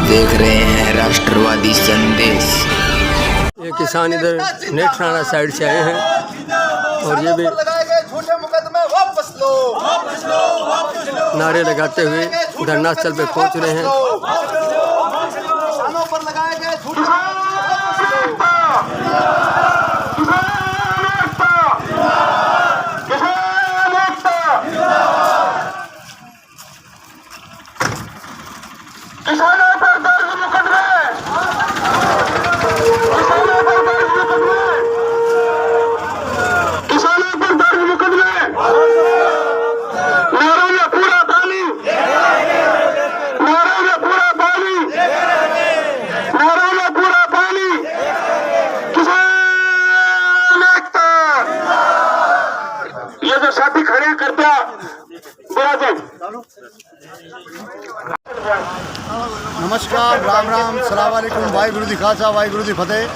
देख रहे हैं राष्ट्रवादी संदेश। ये किसान इधर नेट थाना साइड से आए हैं और ये भी नारे लगाते हुए धरना स्थल पे पहुंच रहे हैं। किसानों पर दर्ज मुकदमे, किसानों पर दर्ज मुकदमे, किसानों पर दर्ज मुकदमे, नारों में पूरा पानी, नारों में पूरा पानी, नारों में पूरा पानी, किसान एकता। ये जो साथी खड़े हैं कृपया विराजें। नमस्कार, राम राम, सलाम वालेकुम, वाहिगुरु जी खालसा, वाहिगुरु जी फतेह।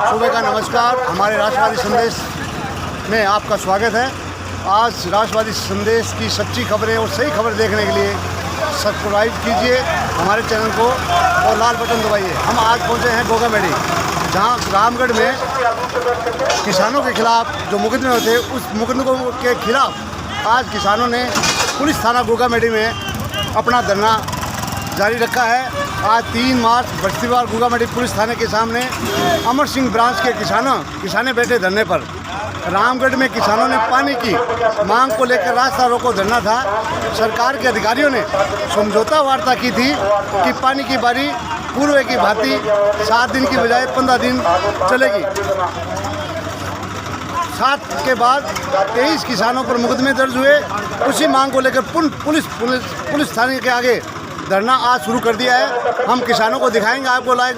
सुबह का नमस्कार। हमारे राष्ट्रवादी संदेश में आपका स्वागत है। आज राष्ट्रवादी संदेश की सच्ची खबरें और सही खबर देखने के लिए सब्सक्राइब कीजिए हमारे चैनल को और लाल बटन दबाइए। हम आज पहुंचे हैं गोगामेडी, जहां रामगढ़ में किसानों के खिलाफ जो मुकदमे होते हैं उस मुकदमों के खिलाफ आज किसानों ने पुलिस थाना गोगामेडी में अपना धरना जारी रखा है। आज 3 मार्च बस्तीवार गोगामेडी पुलिस थाने के सामने अमर सिंह ब्रांच के किसाने बैठे धरने पर। रामगढ़ में किसानों ने पानी की मांग को लेकर रास्ता रोको धरना था। सरकार के अधिकारियों ने समझौता वार्ता की थी कि पानी की बारी पूर्व की भांति 7 दिन की बजाय 15 दिन चलेगी। 7 के बाद 23 किसानों पर मुकदमे दर्ज हुए। उसी मांग को लेकर पुलिस थाने के आगे धरना आज शुरू कर दिया है। हम किसानों को दिखाएंगे आपको लाइव।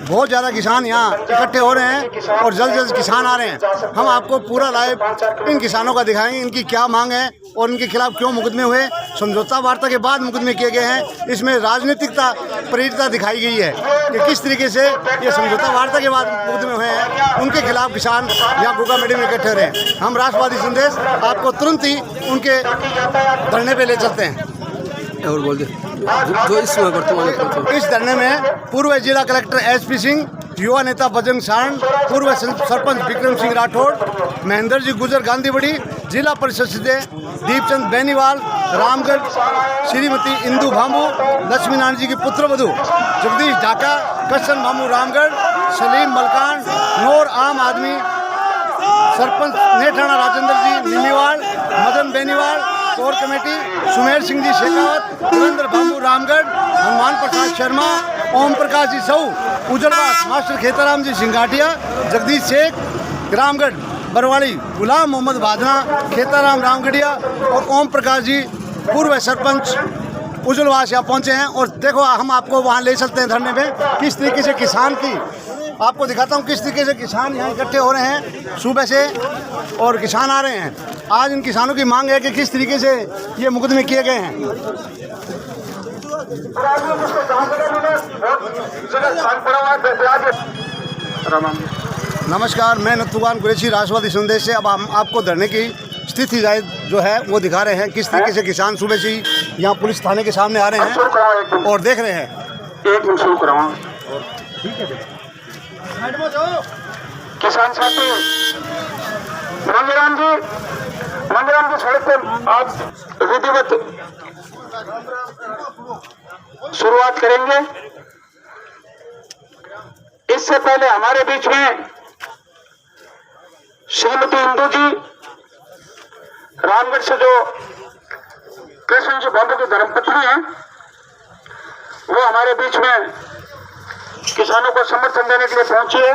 बहुत ज़्यादा किसान यहाँ इकट्ठे हो रहे हैं और जल्द किसान आ रहे हैं। हम आपको पूरा लाइव इन किसानों का दिखाएंगे, इनकी क्या मांग है और इनके खिलाफ क्यों मुकदमे हुए। समझौता वार्ता के बाद मुकदमे किए गए हैं। इसमें राजनीतिकता प्रेरितता दिखाई गई है कि किस तरीके से ये समझौता वार्ता के बाद मुकदमे हुए हैं। उनके खिलाफ किसान यहाँ गोगामेडी में इकट्ठे हो रहे हैं। हम राष्ट्रवादी संदेश आपको तुरंत ही उनके धरने पर ले चलते हैं। और बोल दे जो इस समय वर्तमान इस धरने में पूर्व जिला कलेक्टर SP सिंह, युवा नेता बजरंग सारण, पूर्व सरपंच विक्रम सिंह राठौड़, महेंद्र जी गुजर गांधीबड़ी, जिला परिषद सदस्य दीपचंद बेनीवाल, रामगढ़ श्रीमती इंदू भामू, लक्ष्मी नारायण जी की पुत्रवधू जगदीश ढाका, कृष्ण भामू रामगढ़, सलीम मलकान, नूर आम आदमी, सरपंच नेठाना राजेंद्र जी निमीवाल, मदन बेनीवाल, कोर कमेटी सुमेर सिंह जी शेखावत, सुरेंद्र भामू रामगढ़, हनुमान प्रसाद शर्मा, ओम प्रकाश जी सऊ, उजलवास, मास्टर खेताराम जी सिंगाटिया, जगदीश शेख रामगढ़ बरवाड़ी, गुलाम मोहम्मद भाजना, खेताराम रामगढ़िया और ओम प्रकाश जी पूर्व सरपंच उजलवास यहाँ पहुँचे हैं। और देखो हम आपको वहाँ ले चलते हैं धरने में, किस तरीके से किसान की आपको दिखाता हूँ किस तरीके से किसान यहाँ इकट्ठे हो रहे हैं सुबह से और किसान आ रहे हैं। आज इन किसानों की मांग है कि किस तरीके से ये मुकदमे किए गए हैं। नमस्कार, मैं नथुगान कुरैशी राष्ट्रवादी संदेश से। अब हम आपको धरने की स्थिति जो है वो दिखा रहे हैं, किस तरीके से किसान सुबह से यहाँ पुलिस थाने के सामने आ रहे हैं और देख रहे हैं। किसान साथी मंगराम जी सड़क पर आज विधिवत शुरुआत करेंगे। इससे पहले हमारे बीच में श्रीमती इंदू जी रामगढ़ से जो कृष्ण जी भामू की धर्मपत्नी है, वो हमारे बीच में किसानों को समर्थन देने के लिए पहुंची है।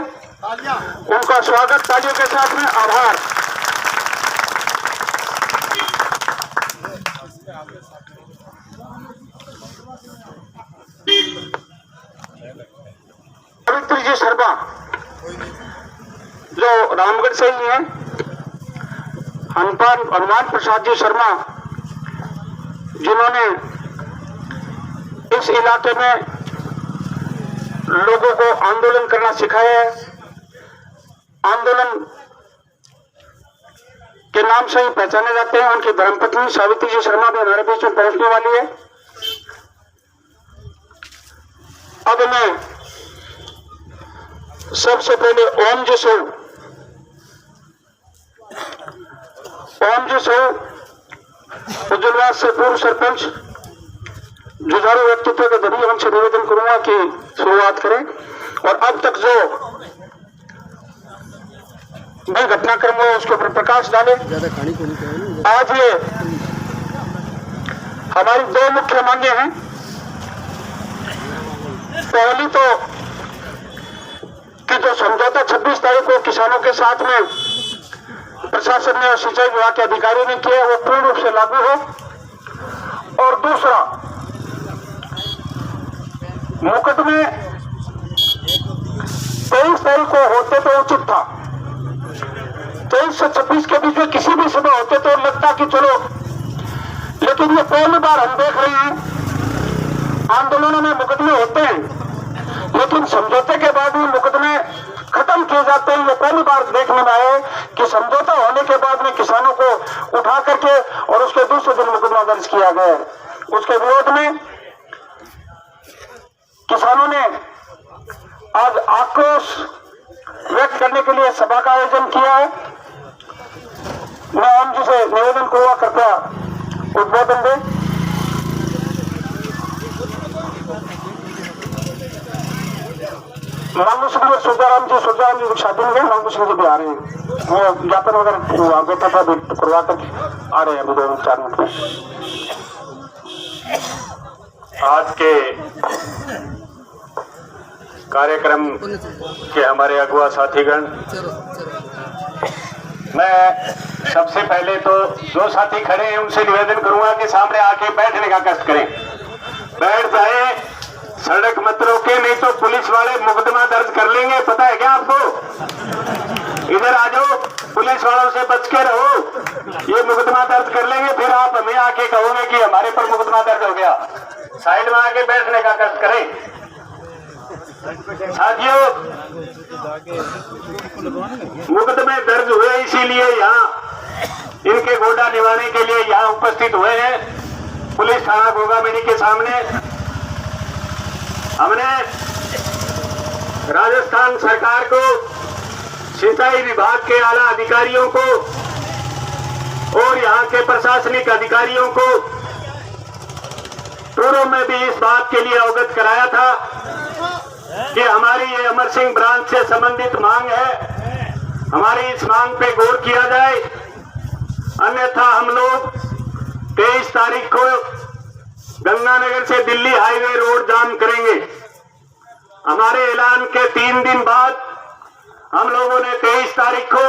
उनका स्वागत तालियों के साथ में, आभार। पवित्र जी शर्मा जो रामगढ़ से ही है, हनुमान प्रसाद जी शर्मा जिन्होंने इस इलाके में लोगों को आंदोलन करना सिखाया है। आंदोलन के नाम से ही पहचाने जाते हैं। उनकी धर्मपत्नी सावित्री जी शर्मा भी हमारे बीच में पहुंचने वाली है। अब मैं सबसे पहले ओम जी सो उज्जवलवास से पूर्व सरपंच जुझारू व्यक्तित्व के धनी हमसे निवेदन करूंगा कि शुरुआत करें। और अब तक जो भी घटनाक्रम हुआ उसके ऊपर प्रकाश डालें। आज ये हमारी दो मुख्य मांगे हैं। पहली तो कि जो समझौता 26 तारीख को किसानों के साथ में प्रशासन ने और सिंचाई विभाग के अधिकारियों ने किया वो पूर्ण रूप से लागू हो। और दूसरा, मुकदमे 23 तारीख को होते तो उचित था। 23 से 26 के बीच में किसी भी समय होते तो लगता कि चलो, लेकिन ये पहली बार हम देख रहे हैं आंदोलनों में मुकदमे होते हैं लेकिन समझौते के बाद भी मुकदमे खत्म किए जाते हैं। ये पहली बार देखने में आए कि समझौता होने के बाद में किसानों को उठा करके और उसके दूसरे दिन मुकदमा दर्ज किया गया। उसके विरोध में किसानों ने आज आक्रोश व्यक्त करने के लिए सभा का आयोजन किया है। मैं हम जी से निवेदन करूंगा, कृपया उद्बोधन दें। मांगू सिंह जी, सुजाराम जी शादी में गए, मांगू सिंह जी भी आ रहे हैं। वो ज्ञापन वगैरह बेटा था करवा कर आ रहे हैं अभी 2-4 मिनट में। आज के कार्यक्रम के हमारे अगुआ साथीगण, मैं सबसे पहले तो जो साथी खड़े हैं उनसे निवेदन करूंगा कि सामने आके बैठने का कष्ट करें। बैठ जाए, सड़क मत रोके, नहीं तो पुलिस वाले मुकदमा दर्ज कर लेंगे। पता है क्या आपको? इधर आ जाओ, पुलिस वालों से बच के रहो। ये मुकदमा दर्ज कर लेंगे, फिर आप हमें आके कहोगे कि हमारे पर मुकदमा दर्ज हो गया। साइड में आके बैठने का कष्ट करें। साथियों, मुकदमे दर्ज हुए इसीलिए यहाँ इनके गोडा निभाने के लिए यहाँ उपस्थित हुए हैं। पुलिस थाना गोगामेडी के सामने हमने राजस्थान सरकार को, सिंचाई विभाग के आला अधिकारियों को और यहाँ के प्रशासनिक अधिकारियों को पूर्व में भी इस बात के लिए अवगत कराया था कि हमारी ये अमर सिंह ब्रांच से संबंधित मांग है, हमारी इस मांग पे गौर किया जाए, अन्यथा हम लोग 23 तारीख को गंगानगर से दिल्ली हाईवे रोड जाम करेंगे। हमारे ऐलान के 3 दिन बाद हम लोगों ने 23 तारीख को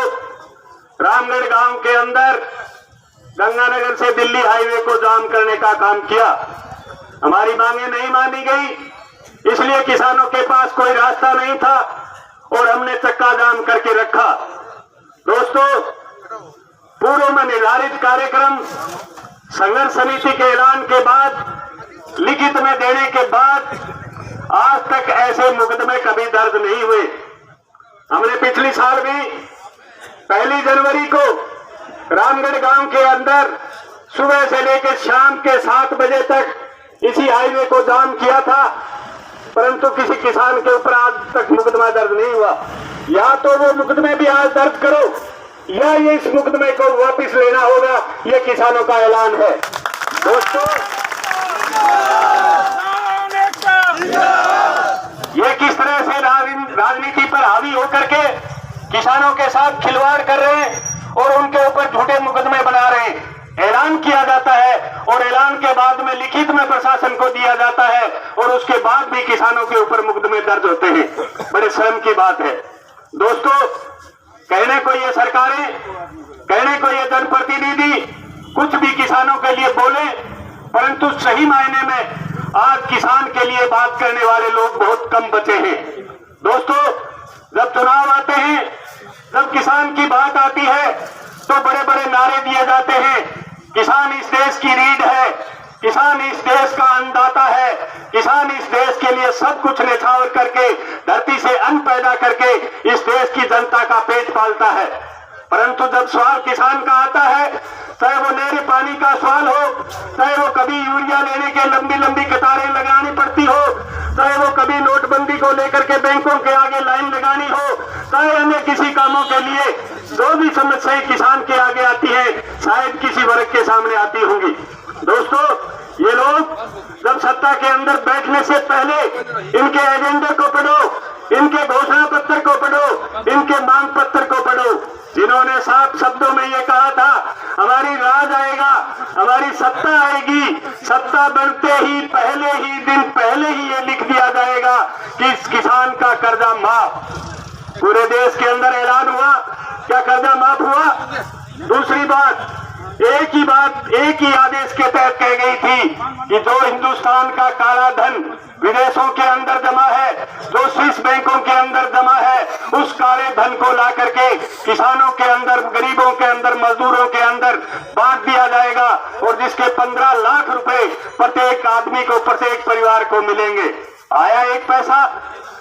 रामगढ़ गांव के अंदर गंगानगर से दिल्ली हाईवे को जाम करने का काम किया। हमारी मांगे नहीं मानी गई, इसलिए किसानों के पास कोई रास्ता नहीं था और हमने चक्का जाम करके रखा। दोस्तों, पूर्व में निर्धारित कार्यक्रम संघर्ष समिति के ऐलान के बाद, लिखित में देने के बाद आज तक ऐसे मुकदमे कभी दर्ज नहीं हुए। हमने पिछली साल भी 1 जनवरी को रामगढ़ गांव के अंदर सुबह से लेकर शाम के 7 बजे तक इसी हाईवे को जाम किया था, परंतु किसी किसान के ऊपर आज तक मुकदमा दर्ज नहीं हुआ। या तो वो मुकदमे भी आज दर्ज करो या ये इस मुकदमे को वापस लेना होगा, ये किसानों का ऐलान है। दोस्तों, ये किस तरह से राजनीति पर हावी होकर के किसानों के साथ खिलवाड़ कर रहे हैं और उनके ऊपर झूठे मुकदमे बना रहे हैं। ऐलान किया जाता है और ऐलान के बाद में लिखित में प्रशासन को दिया जाता है और उसके बाद भी किसानों के ऊपर मुकदमे दर्ज होते हैं। बड़े शर्म की बात है। दोस्तों, कहने को ये सरकारें, कहने को ये जनप्रतिनिधि कुछ भी किसानों के लिए बोले, परंतु सही मायने में आज किसान के लिए बात करने वाले लोग बहुत कम बचे हैं। दोस्तों, जब चुनाव आते हैं, जब किसान की बात आती है तो बड़े बड़े नारे दिए जाते हैं। किसान इस देश की रीढ़ है, किसान इस देश का अन्नदाता है, किसान इस देश के लिए सब कुछ न्यौछावर करके धरती से अन्न पैदा करके इस देश की जनता का पेट पालता है। परंतु जब सवाल किसान का आता है, चाहे वो नहरी पानी का सवाल हो, चाहे वो कभी यूरिया लेने के लंबी लंबी कतारें लगानी पड़ती हो, चाहे वो कभी नोट को लेकर के बैंकों के आगे लाइन लगानी हो, चाहे अन्य किसी कामों के लिए, जो भी समस्याएं किसान के आगे आती है शायद किसी वर्ग के सामने आती होंगी। दोस्तों, ये लोग जब सत्ता के अंदर बैठने से पहले इनके एजेंडे को पढ़ो, इनके घोषणा पत्र को पढ़ो, इनके मांग पत्र को पढ़ो, जिन्होंने साफ शब्दों में ये कहा था हमारी राज आएगा, हमारी सत्ता आएगी, सत्ता बनते ही पहले ही दिन पहले ही ये लिख दिया जाएगा कि इस किसान का कर्जा माफ। पूरे देश के अंदर ऐलान हुआ, क्या कर्जा माफ हुआ? दूसरी बात, एक ही आदेश के तहत कह गई थी कि जो हिंदुस्तान का काला धन विदेशों के अंदर जमा है, जो स्विस बैंकों के अंदर जमा है, उस काले धन को ला करके किसानों के अंदर, गरीबों के अंदर, मजदूरों के अंदर बांट दिया जाएगा और जिसके 15 लाख रुपए प्रत्येक आदमी को, प्रत्येक परिवार को मिलेंगे। आया एक पैसा?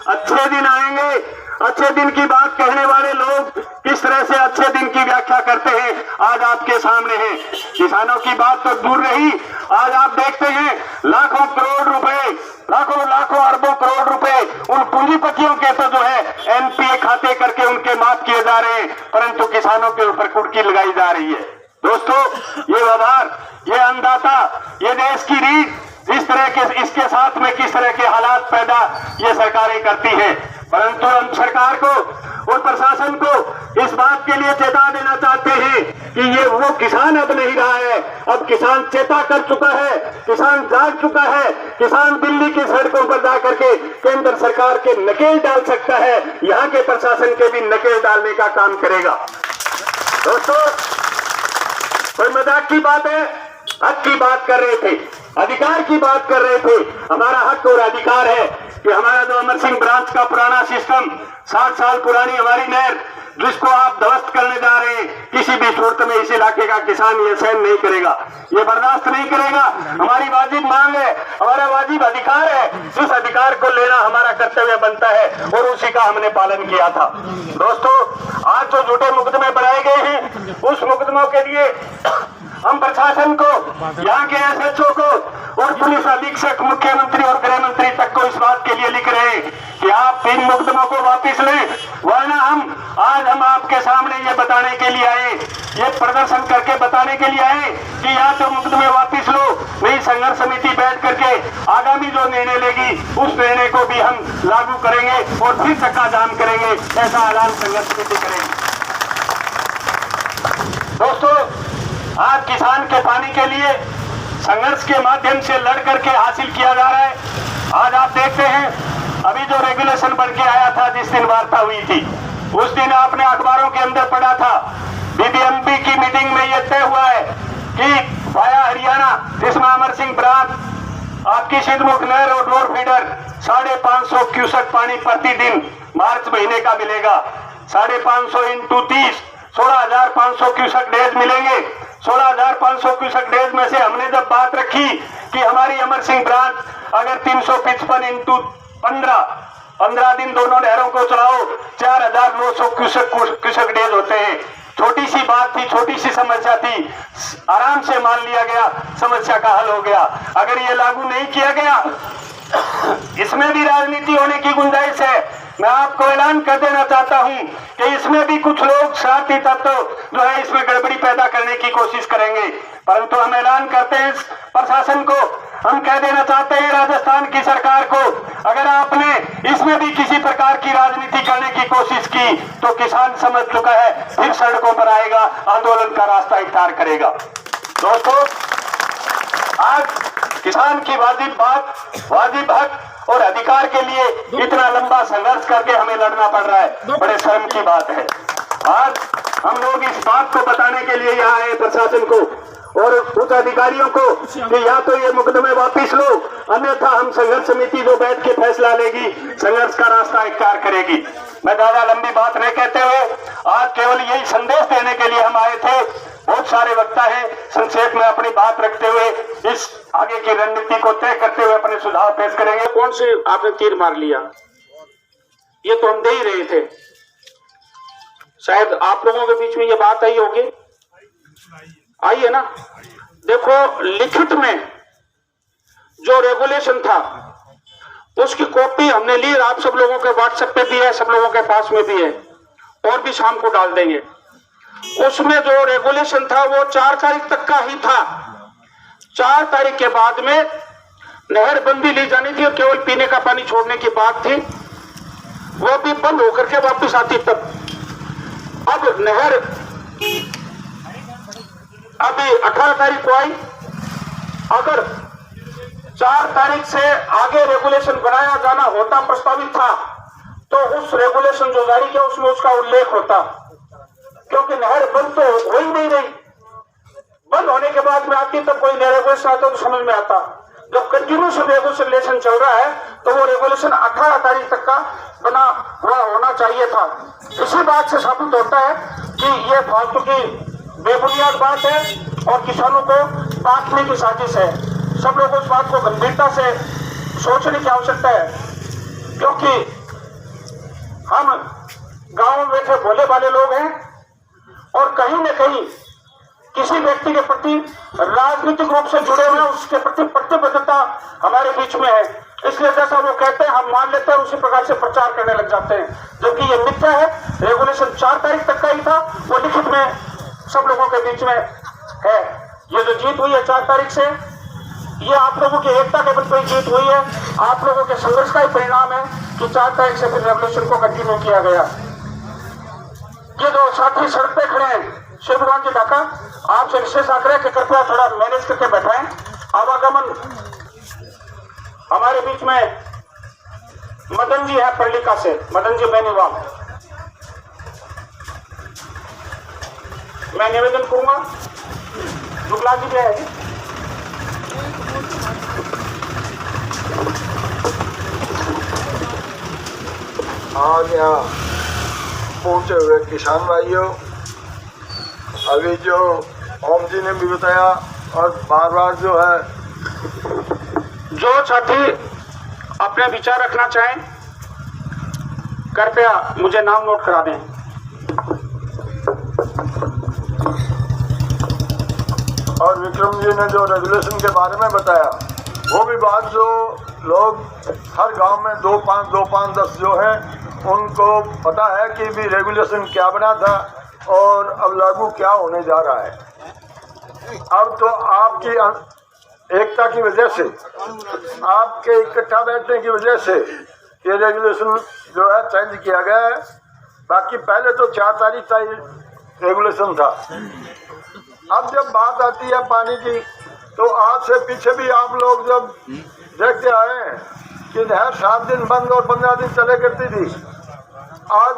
अच्छे दिन आएंगे। अच्छे दिन की बात कहने वाले लोग किस तरह से अच्छे दिन की व्याख्या करते हैं आज आपके सामने है। किसानों की बात तो दूर रही, आज आप देखते हैं लाखों करोड़ रुपए, लाखों अरबों करोड़ रुपए उन पूंजीपतियों के तो जो है एनपीए खाते करके उनके माफ किए जा रहे हैं, परंतु किसानों के ऊपर कुर्की लगाई जा रही है। दोस्तों, ये व्यवहार, ये अन्नदाता, ये देश की रीढ़, इस तरह के, इसके साथ में किस तरह के हालात पैदा ये सरकारें करती हैं, परंतु हम सरकार को और प्रशासन को इस बात के लिए चेता देना चाहते हैं कि ये वो किसान अब नहीं रहा है। अब किसान चेता कर चुका है, किसान जाग चुका है, किसान दिल्ली की सड़कों पर जाकर के केंद्र सरकार के नकेल डाल सकता है, यहाँ के प्रशासन के भी नकेल डालने का काम करेगा। दोस्तों, कोई मजाक की बात है? हक की बात कर रहे थे, अधिकार की बात कर रहे थे। हमारा हक और अधिकार है कि हमारा जो अमर सिंह ब्रांच का पुराना सिस्टम, 60 साल पुरानी हमारी नहर, जिसको आप ध्वस्त करने जा रहे हैं, किसी भी सूरत में इस इलाके का किसान ये सहन नहीं करेगा, ये बर्दाश्त नहीं करेगा। हमारी वाजिब मांग है, हमारा वाजिब अधिकार है, उस अधिकार को लेना हमारा कर्तव्य बनता है और उसी का हमने पालन किया था। दोस्तों, आज जो झूठे मुकदमे बनाए गए हैं, उस मुकदमों के लिए हम प्रशासन को, यहाँ के एसएचओ को और पुलिस अधीक्षक, मुख्यमंत्री और गृह मंत्री तक को इस बात के लिए लिख रहे हैं कि आप इन मुकदमों को वापस लें, वरना आज हम आपके सामने ये बताने के लिए आए, ये प्रदर्शन करके बताने के लिए आए कि या तो मुकदमे वापस लो, नहीं संघर्ष समिति बैठ करके आगामी जो निर्णय लेगी उस निर्णय को भी हम लागू करेंगे और फिर चक्का जाम करेंगे, ऐसा ऐलान संघर्ष समिति करेगी। दोस्तों, आज किसान के पानी के लिए संघर्ष के माध्यम से लड़ करके हासिल किया जा रहा है। आज आप देखते हैं अभी जो रेगुलेशन बन के आया था, जिस दिन वार्ता हुई थी, उस दिन आपने अखबारों के अंदर पढ़ा था, बीबीएमपी की मीटिंग में यह तय हुआ है कि वाया हरियाणा, जिसमें अमर सिंह ब्रांच, आपकी सिद्धमुख नहर और डोर फीडर 550 क्यूसेक पानी प्रतिदिन मार्च महीने का मिलेगा। 550 इंटू 30, 16,500 क्यूसेक डेज मिलेंगे। 16,500 क्यूसेक डेज में से हमने जब बात रखी कि हमारी अमर सिंह ब्रांच अगर 355 इंटू 15 दिन दोनों नहरों को चलाओ, 4,900 क्यूसेक डेज होते हैं। छोटी सी बात थी, छोटी सी समस्या थी, आराम से मान लिया गया, समस्या का हल हो गया। अगर ये लागू नहीं किया गया, इसमें भी राजनीति होने की गुंजाइश है। मैं आपको ऐलान कर देना चाहता हूं कि इसमें भी कुछ लोग स्वार्थी तत्व जो है इसमें गड़बड़ी पैदा करने की कोशिश करेंगे, परंतु हम ऐलान करते हैं प्रशासन को, हम कह देना चाहते हैं राजस्थान की सरकार को, अगर आपने इसमें भी किसी प्रकार की राजनीति करने की कोशिश की तो किसान समझ चुका है, फिर सड़कों पर आएगा, आंदोलन का रास्ता इख्तियार करेगा। दोस्तों, आज किसान की वाजिब बात, वाजिब हक और अधिकार के लिए इतना लंबा संघर्ष करके हमें लड़ना पड़ रहा है, बड़े शर्म की बात है। आज हम लोग इस बात को बताने के लिए यहाँ आए प्रशासन को और उच्च अधिकारियों को कि या तो ये मुकदमे वापिस लो, अन्यथा हम संघर्ष समिति जो बैठ के फैसला लेगी, संघर्ष का रास्ता इख्तियार करेगी। मैं ज्यादा लंबी बात नहीं कहते हुए आज केवल यही संदेश देने के लिए हम आए थे। बहुत सारे वक्ता हैं, संक्षेप में अपनी बात रखते हुए इस आगे की रणनीति को तय करते हुए अपने सुझाव पेश करेंगे। कौन से आपने तीर मार लिया, ये तो हम दे ही रहे थे। शायद आप लोगों के बीच में ये बात आई होगी, आई है ना। देखो, लिखित में जो रेगुलेशन था उसकी कॉपी हमने ली, आप सब लोगों के व्हाट्सएप पे भी है, सब लोगों के पास में भी है, और भी शाम को डाल देंगे। उसमें जो रेगुलेशन था वो 4 तारीख तक का ही था। 4 तारीख के बाद में नहर बंदी ली जानी थी और केवल पीने का पानी छोड़ने की बात थी, वो भी बंद होकर के वापस आती तब। अब नहर अभी 18 तारीख को आई। अगर 4 तारीख से आगे रेगुलेशन बनाया जाना होता, प्रस्तावित था, तो उस रेगुलेशन जो जारी किया उसमें उसका उल्लेख होता, क्योंकि नहर बंद तो हो ही नहीं रही। बंद होने के बाद में आती तब कोई नया रेगुलेशन आता तो समझ में आता। जब कंटिन्यूस रेगुलेशन चल रहा है तो वो रेगुलेशन 18 तारीख तक का बना हुआ होना चाहिए था। इसी बात से साबित होता है कि ये फालतू की बेबुनियाद बात है और किसानों को बांटने की साजिश है। सब लोगों को इस बात को गंभीरता से सोचने की आवश्यकता है, क्योंकि हम गांव में बैठे भोले भाले लोग हैं और कहीं न कहीं किसी व्यक्ति के प्रति राजनीतिक रूप से जुड़े हुए, उसके प्रति प्रतिबद्धता हमारे बीच में है। इसलिए जैसा वो कहते हैं हम मान लेते हैं, उसी प्रकार से प्रचार करने लग जाते हैं, जबकि ये मिथ्या है। रेगुलेशन 4 तारीख तक का ही था, वो लिखित में सब लोगों के बीच में है। ये जो जीत हुई है 4 तारीख से, ये आप लोगों की एकता के बल पर जीत हुई है, आप लोगों के संघर्ष का ही परिणाम है कि 4 तारीख से फिर रेगुलेशन को कंटिन्यू किया गया। ये जो साथी सड़क पे खड़े हैं, शिव भगवान जी ढाका, आपसे विशेष आग्रह कि कृपया थोड़ा मैनेज करके बैठाएं। आवागमन हमारे बीच में मदन जी है पर्लिका से, मदन जी बेनीवाल। मैं निवेदन करूंगा, जुगला जी है। आज यहाँ पहुंचे हुए किसान भाइयों, अभी जो ओम जी ने भी बताया और बार बार जो है, जो साथी अपने विचार रखना चाहें कृपया मुझे नाम नोट करा दें। और विक्रम जी ने जो रेगुलेशन के बारे में बताया, वो भी बात जो लोग हर गांव में 2-5, 10 जो हैं उनको पता है कि भी रेगुलेशन क्या बना था और अब लागू क्या होने जा रहा है। अब तो आपकी एकता की वजह से, आपके इकट्ठा बैठने की वजह से ये रेगुलेशन जो है चेंज किया गया है। बाकी पहले तो 4 तारीख का रेगुलेशन था। अब जब बात आती है पानी की, तो आज से पीछे भी आप लोग जब देखते आए हैं कि नहर 7 दिन बंद और 15 दिन चले करती थी। आज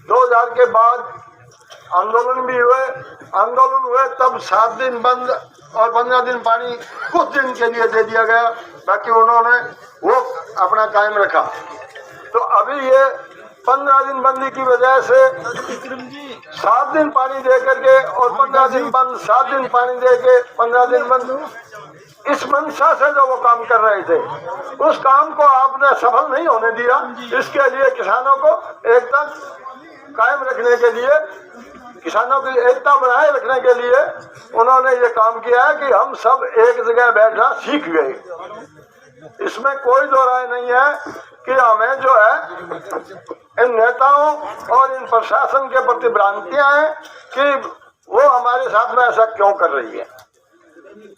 2000 के बाद आंदोलन हुए, तब 7 दिन बंद और 15 दिन पानी कुछ दिन के लिए दे दिया गया, बाकी उन्होंने वो अपना कायम रखा। तो अभी ये 15 दिन बंदी की वजह से 7 दिन पानी दे करके और 15 दिन बंद, 7 दिन पानी दे के 15 दिन बंद, इस मंशा से जो वो काम कर रहे थे, उस काम को आपने सफल नहीं होने दिया। इसके लिए किसानों को एकता कायम रखने के लिए, किसानों की एकता बनाए रखने के लिए उन्होंने ये काम किया है कि हम सब एक जगह बैठना सीख गए। इसमें कोई दो राय नहीं है कि हमें जो है इन नेताओं और इन प्रशासन के प्रति भ्रांतियां हैं कि वो हमारे साथ में ऐसा क्यों कर रही है।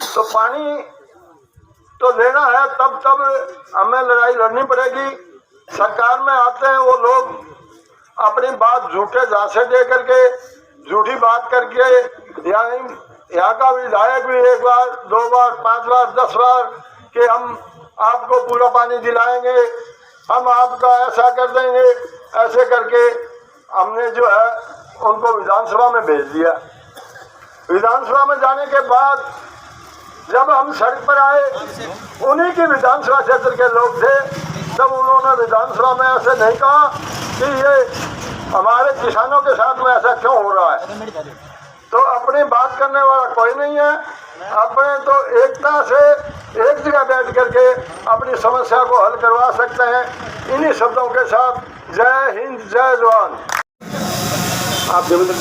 तो पानी तो लेना है, तब हमें लड़ाई लड़नी पड़ेगी। सरकार में आते हैं वो लोग अपनी बात झूठे झांसे दे करके, झूठी बात करके, यहाँ का विधायक भी 1 बार, 2 बार, 5 बार, 10 बार कि हम आपको पूरा पानी दिलाएंगे, हम आपका ऐसा कर देंगे, ऐसे करके हमने जो है उनको विधानसभा में भेज दिया। विधानसभा में जाने के बाद जब हम सड़क पर आए, उन्हीं की विधानसभा क्षेत्र के लोग थे, तब उन्होंने विधानसभा में ऐसे नहीं कहा कि ये हमारे किसानों के साथ में ऐसा क्यों हो रहा है। तो अपनी बात करने वाला कोई नहीं है। अपने तो एकता से एक जगह बैठ करके अपनी समस्या को हल करवा सकते हैं। इन्हीं शब्दों के साथ जय हिंद, जय जवान। आप देवेंद्र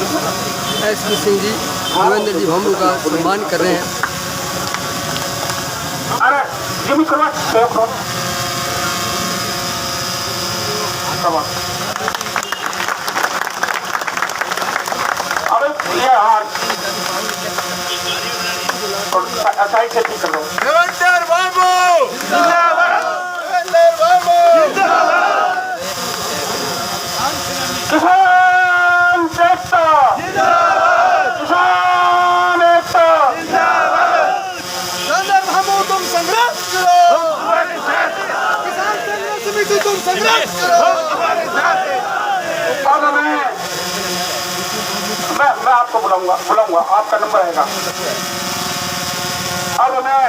SP सिंह जी, देवेंद्र जी भम्बू का सम्मान कर रहे हैं। अरे शाबाश। अबे ये हाँ साइड से ठीक कर लो। किसान एकता, किसान एकता, तुम संघर्ष करो, किसान संघर्ष समिति तुम संघर्ष करो। अब मैं आपको बुलाऊंगा, आपका नंबर आएगा। अब मैं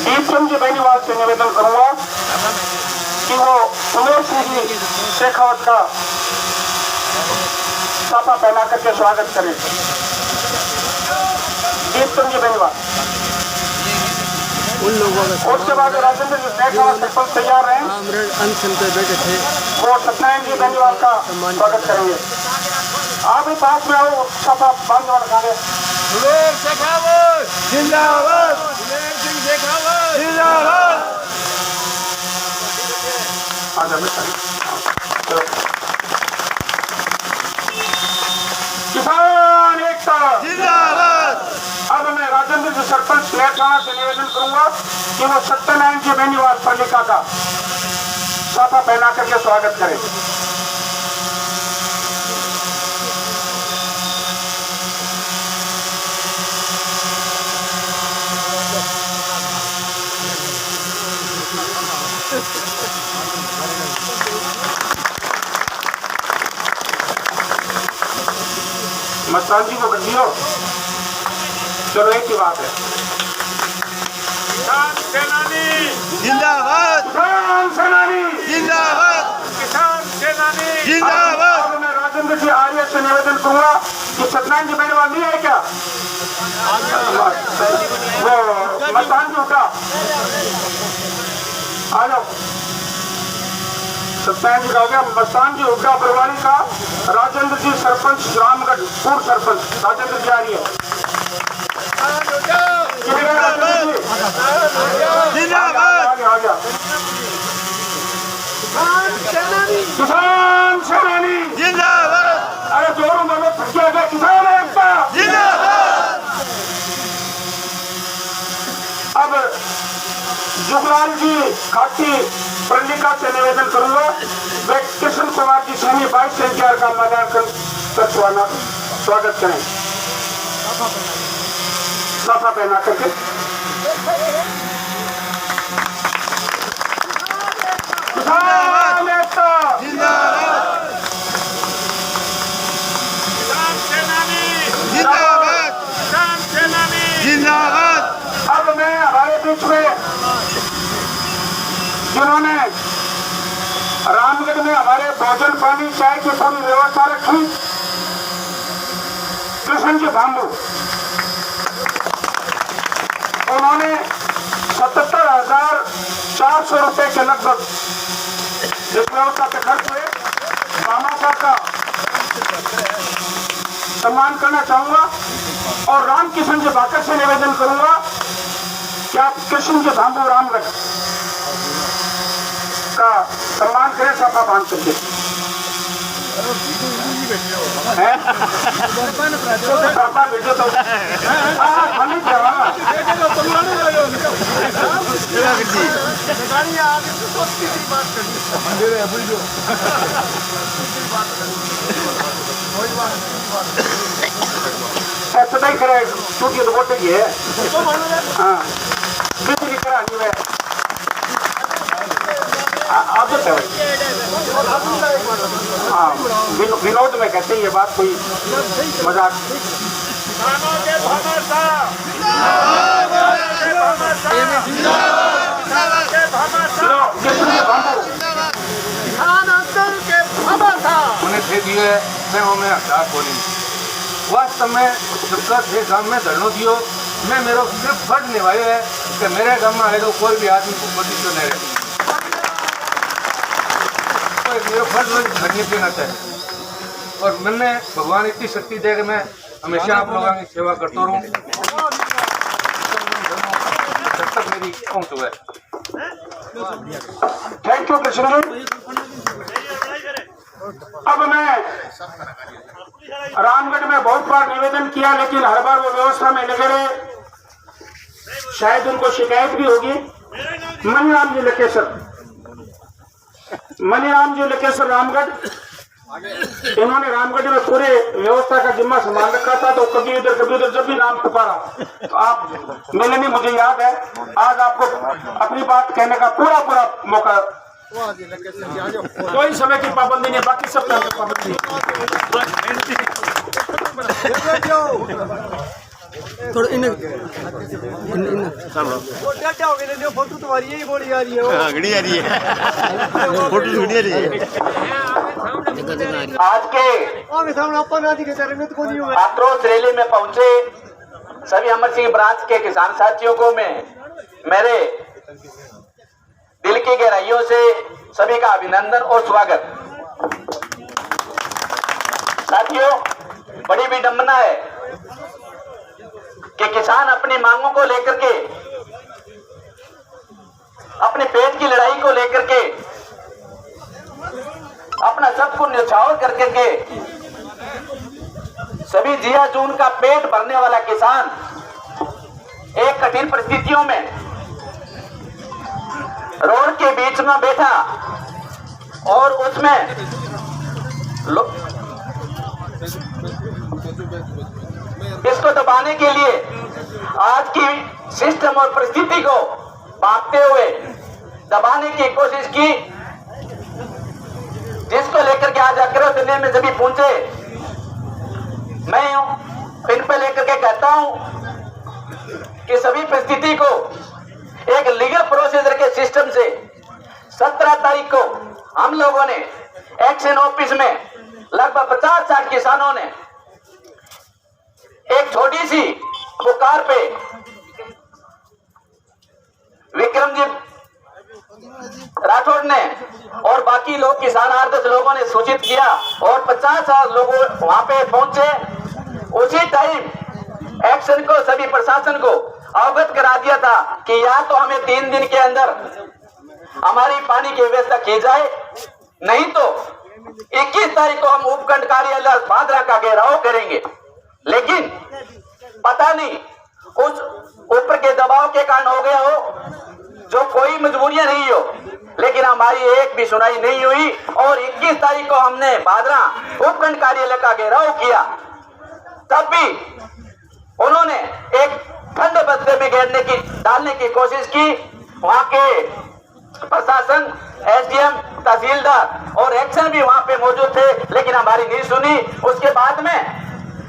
दीपचंद जी बेनीवाल से निवेदन करूंगा कि वो उमेश सिंह जी शेखावत का साफा पहना करके स्वागत करें। दीपचंद जी बेनीवाल। उन लोगों का उसके बाद राजेंद्र जी शेखावत सरपंच तैयार रहे, अनशन पे बैठे थे, वो सत्यनारायण जी बेनीवाल का स्वागत करेंगे। आप भी पास में आओ, साफा बांधने वाला कहाँ गए? जिंदाबाद, सिंह शेखावत जिंदाबाद। किसान एकता जिंदाबाद। अब मैं राजेंद्र जी सरपंच नेठाना से निवेदन करूंगा कि वो सत्यनारायण जी बेनीवाल पालिका का साफा पहना करके स्वागत करें। मस्तान जी को कर दियो। चलो एक ही बात है। किसान सेनानी जिंदाबाद, किसान सेनानी जिंदाबाद, किसान सेनानी जिंदाबाद। अब मैं राजेंद्र जी आर्य से निवेदन करूंगा कि सत्यनारायण जी बेनीवाल नहीं है क्या? वो मस्तान जी उठा, आ जाओ। सत्यनारायण जी का हो गया, मस्तान जी हुड्डा बरवाली का, राजेंद्र जी सरपंच रामगढ़ पूर्व सरपंच राजेंद्र जी आ रही है। आ गया किसान सेनानी जिंदाबाद, अरे जोरों बोलो, थकिया गया। किसान एकता जिंदाबाद। अब जुगलाल जी खाटी प्रलिका से निवेदन करूंगा वे कृष्ण कुमार जी सैनी 22 से 11 का मूल्यांकन कर स्वागत करें। साफा पहना करके किसान एकता जिंदाबाद, किसान सेनानी जिंदाबाद, किसान सेनानी जिंदाबाद। अब मैं हमारे बीच में जिन्होंने रामगढ़ में हमारे भोजन पानी चाय की पूरी व्यवस्था रखी, कृष्ण जी भांबू, उन्होंने 77,400 रुपए के लगभग इस व्यवस्था पे खर्च हुए। मामा साहब का सम्मान करना चाहूंगा और रामकिशन जी भाकर से निवेदन करूंगा कि आप कृष्ण जी भांबू रामगढ़ का सम्मान करें साफा बांध करके। साफा भेजो तो खाली जवाब सदा ही करे टूटी तो बोटे की है। हाँ बिजली करानी है आदत है। हाँ विनोद में कहते हैं ये बात, कोई मजाक। उन्हें दे दिए मैं हमें हथियार बोली वास्तव में जब थे गांव में धरनो दियो मैं मेरा सिर्फ फर्ज निभाया है कि मेरे गांव में आए तो कोई भी आदमी को कोशिश तो नहीं रहे। मेरा फर्ज धरने देना चाहिए और मैंने भगवान इतनी शक्ति दे कि मैं हमेशा आप लोगों की सेवा करता रहूँ जब तक भी पहुंच हुआ है। Thank you Krishna ji. अब मैं रामगढ़ में बहुत बार निवेदन किया, लेकिन हर बार वो व्यवस्था में लगे रहे, शायद उनको शिकायत भी होगी। मनीराम जी लकेश्वर रामगढ़, इन्होंने रामगढ़ में पूरे व्यवस्था का जिम्मा संभाल रखा था, तो कभी उधर जब भी नाम पुकारा तो आप मिले नहीं, मुझे याद है। आज आपको अपनी बात कहने का पूरा मौका, कोई समय की पाबंदी नहीं, बाकी सब पाबंदी है। थोड़ा इन फोटो तुम्हारी यही बोली जा रही है, आज के आक्रोश रैली में पहुंचे सभी अमर सिंह ब्रांच के किसान साथियों को मैं मेरे दिल की गहराइयों से सभी का अभिनंदन और स्वागत। साथियों, बड़ी विडंबना है कि किसान अपनी मांगों को लेकर के, अपने पेट की लड़ाई को लेकर के, अपना सब कुछ न्यौछावर करके के सभी जिया जून का पेट भरने वाला किसान एक कठिन परिस्थितियों में रोड के बीच में बैठा और उसमें इसको दबाने के लिए आज की सिस्टम और परिस्थिति को भांपते हुए दबाने की कोशिश की, जिसको लेकर के आज आग्रह दिल्ली में जब पहुंचे, मैं इन पे लेकर के कहता हूं कि सभी परिस्थिति को एक लीगल प्रोसीजर के सिस्टम से 17 तारीख को हम लोगों ने एक्शन ऑफिस में लगभग 50-60 किसानों ने एक छोटी सी पुकार पे विक्रमजी राठौड़ ने और बाकी लोग किसान 8-10 लोगों ने सूचित किया और 50 लोग वहां पे पहुंचे। उसी टाइम एक्शन को सभी प्रशासन को अवगत करा दिया था कि या तो हमें 3 दिन के अंदर हमारी पानी की व्यवस्था की जाए, नहीं तो 21 तारीख को हम उपखंड कार्यालय भादरा का घेराव करेंगे। लेकिन पता नहीं उस ऊपर के दबाव के कारण हो गया हो, जो कोई मजबूरियां नहीं हो, लेकिन हमारी एक भी सुनाई नहीं हुई और 21 तारीख को हमने भादरा उपखंड कार्यालय का घेराव किया। तब भी उन्होंने एक ठंडे बस्ते में डालने की कोशिश की। वहां के प्रशासन, एसडीएम, तहसीलदार और एक्शन भी वहां पे मौजूद थे, लेकिन हमारी नहीं सुनी। उसके बाद में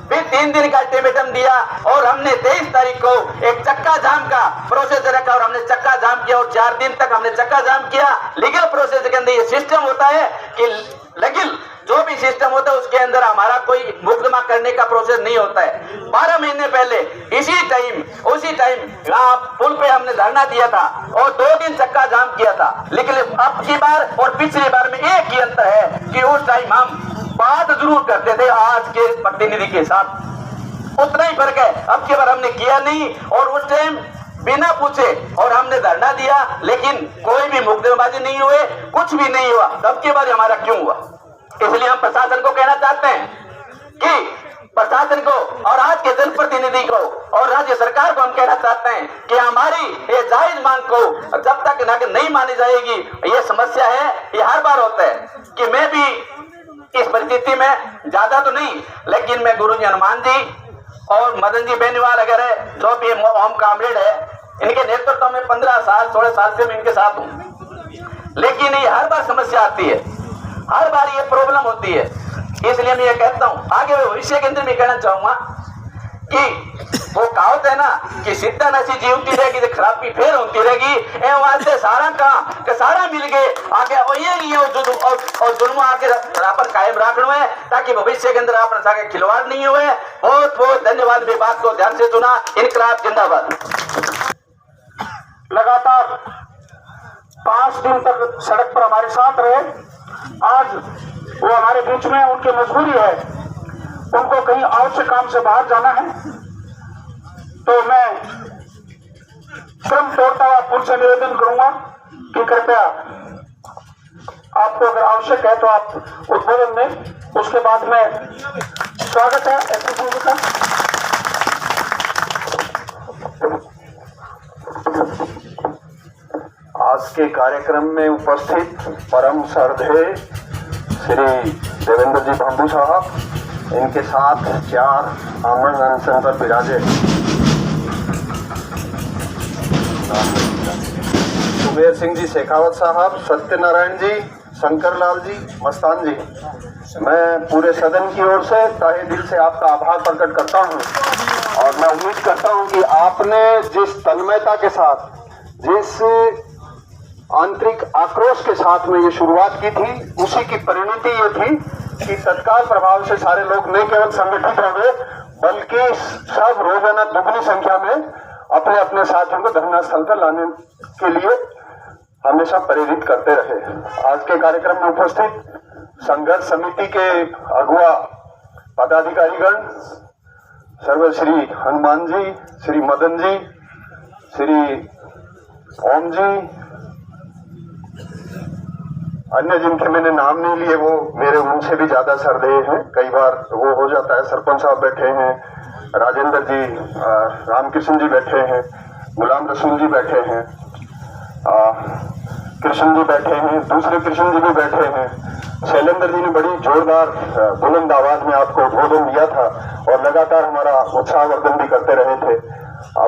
फिर 3 दिन का अल्टीमेटम दिया और हमने 23 तारीख को एक चक्का जाम का प्रोसेस रखा और हमने चक्का जाम किया और 4 दिन तक हमने चक्का जाम किया। लीगल प्रोसेस के अंदर ये सिस्टम होता है कि लीगल जो भी सिस्टम होता है उसके अंदर हमारा कोई मुकदमा करने का प्रोसेस नहीं होता है। 12 महीने पहले उसी टाइम यहाँ पुल पे हमने धरना दिया था और 2 दिन चक्का जाम किया था। लेकिन अब की बार और पिछली बार में एक ही अंतर है कि उस टाइम हम बात जरूर करते थे आज के प्रतिनिधि के साथ, उतना ही फर्क है। अब की बार हमने किया नहीं और उस टाइम बिना पूछे और हमने धरना दिया, लेकिन कोई भी मुकदमेबाजी नहीं हुए, कुछ भी नहीं हुआ। अब की बार हमारा क्यों हुआ? इसलिए हम प्रशासन को कहना चाहते हैं कि प्रशासन को और आज के जनप्रतिनिधि को और राज्य सरकार को हम कहना चाहते हैं कि हमारी ये जायज मांग को जब तक नहीं मानी जाएगी, ये समस्या है। ये हर बार होता है कि मैं भी इस परिस्थिति में ज्यादा तो नहीं, लेकिन मैं गुरुजी हनुमान जी और मदन जी बेनीवाल वगैरह जो भी होम कामरेड है, इनके नेतृत्व में 15 साल 16 साल से मैं इनके साथ हूँ। लेकिन ये हर बार समस्या आती है, हर बार ये प्रॉब्लम होती है। इसलिए मैं ये कहता हूँ, आगे भविष्य के अंदर मैं कहना चाहूंगा कि वो कहावत है ना कि सीधा नशी जीवती रहेगी तो खराबी फिर होती रहेगी। वास्ते सारा काम के सारा मिल गए आगे और जुर्म आके पर कायम रखना है ताकि भविष्य के अंदर अपने साथ खिलवाड़ नहीं हुए। बहुत बहुत धन्यवाद। मेरी बात को ध्यान से सुना। इनकलाब जिंदाबाद। लगातार 5 दिन तक सड़क पर हमारे साथ रहे। आज वो हमारे बीच में, उनकी मजबूरी है, उनको कहीं आवश्यक काम से बाहर जाना है, तो मैं क्रम तोड़ता हुआ पुरुष से निवेदन करूंगा कि कृपया आपको अगर आवश्यक है तो आप उद्बोधन में, उसके बाद में स्वागत है एसपी जी का। आज के कार्यक्रम में उपस्थित परम श्रद्धेय श्री देवेंद्र जी भंबू साहब, इनके साथ 4 आमरण अनशन पर विराजे सुबेर सिंह जी शेखावत साहब, सत्यनारायण जी, शंकर लाल जी, मस्तान जी, मैं पूरे सदन की ओर से तहे दिल से आपका आभार प्रकट करता हूं और मैं उम्मीद करता हूं कि आपने जिस तन्मयता के साथ, जिस आंतरिक आक्रोश के साथ में ये शुरुआत की थी, उसी की परिणति ये थी कि तत्काल प्रभाव से सारे लोग न केवल संगठित हो गए बल्कि सब रोजाना दुगनी संख्या में अपने अपने साथियों को धरना स्थल पर लाने के लिए हमेशा प्रेरित करते रहे। आज के कार्यक्रम में उपस्थित संघर्ष समिति के अगुआ पदाधिकारीगण, सर्व श्री हनुमान जी, श्री मदन जी, श्री ओम जी, अन्य जिनके मैंने नाम नहीं लिए वो मेरे उनसे भी ज्यादा श्रद्धेय हैं, कई बार वो हो जाता है। सरपंच साहब बैठे हैं, राजेंद्र जी, रामकृष्ण जी बैठे हैं, गुलाम रसूल जी बैठे हैं, कृष्ण जी बैठे हैं, दूसरे कृष्ण जी भी बैठे हैं। शैलेंद्र जी ने बड़ी जोरदार बुलंद आवाज में आपको उद्बोधन दिया था और लगातार हमारा उत्साहवर्धन भी करते रहे थे।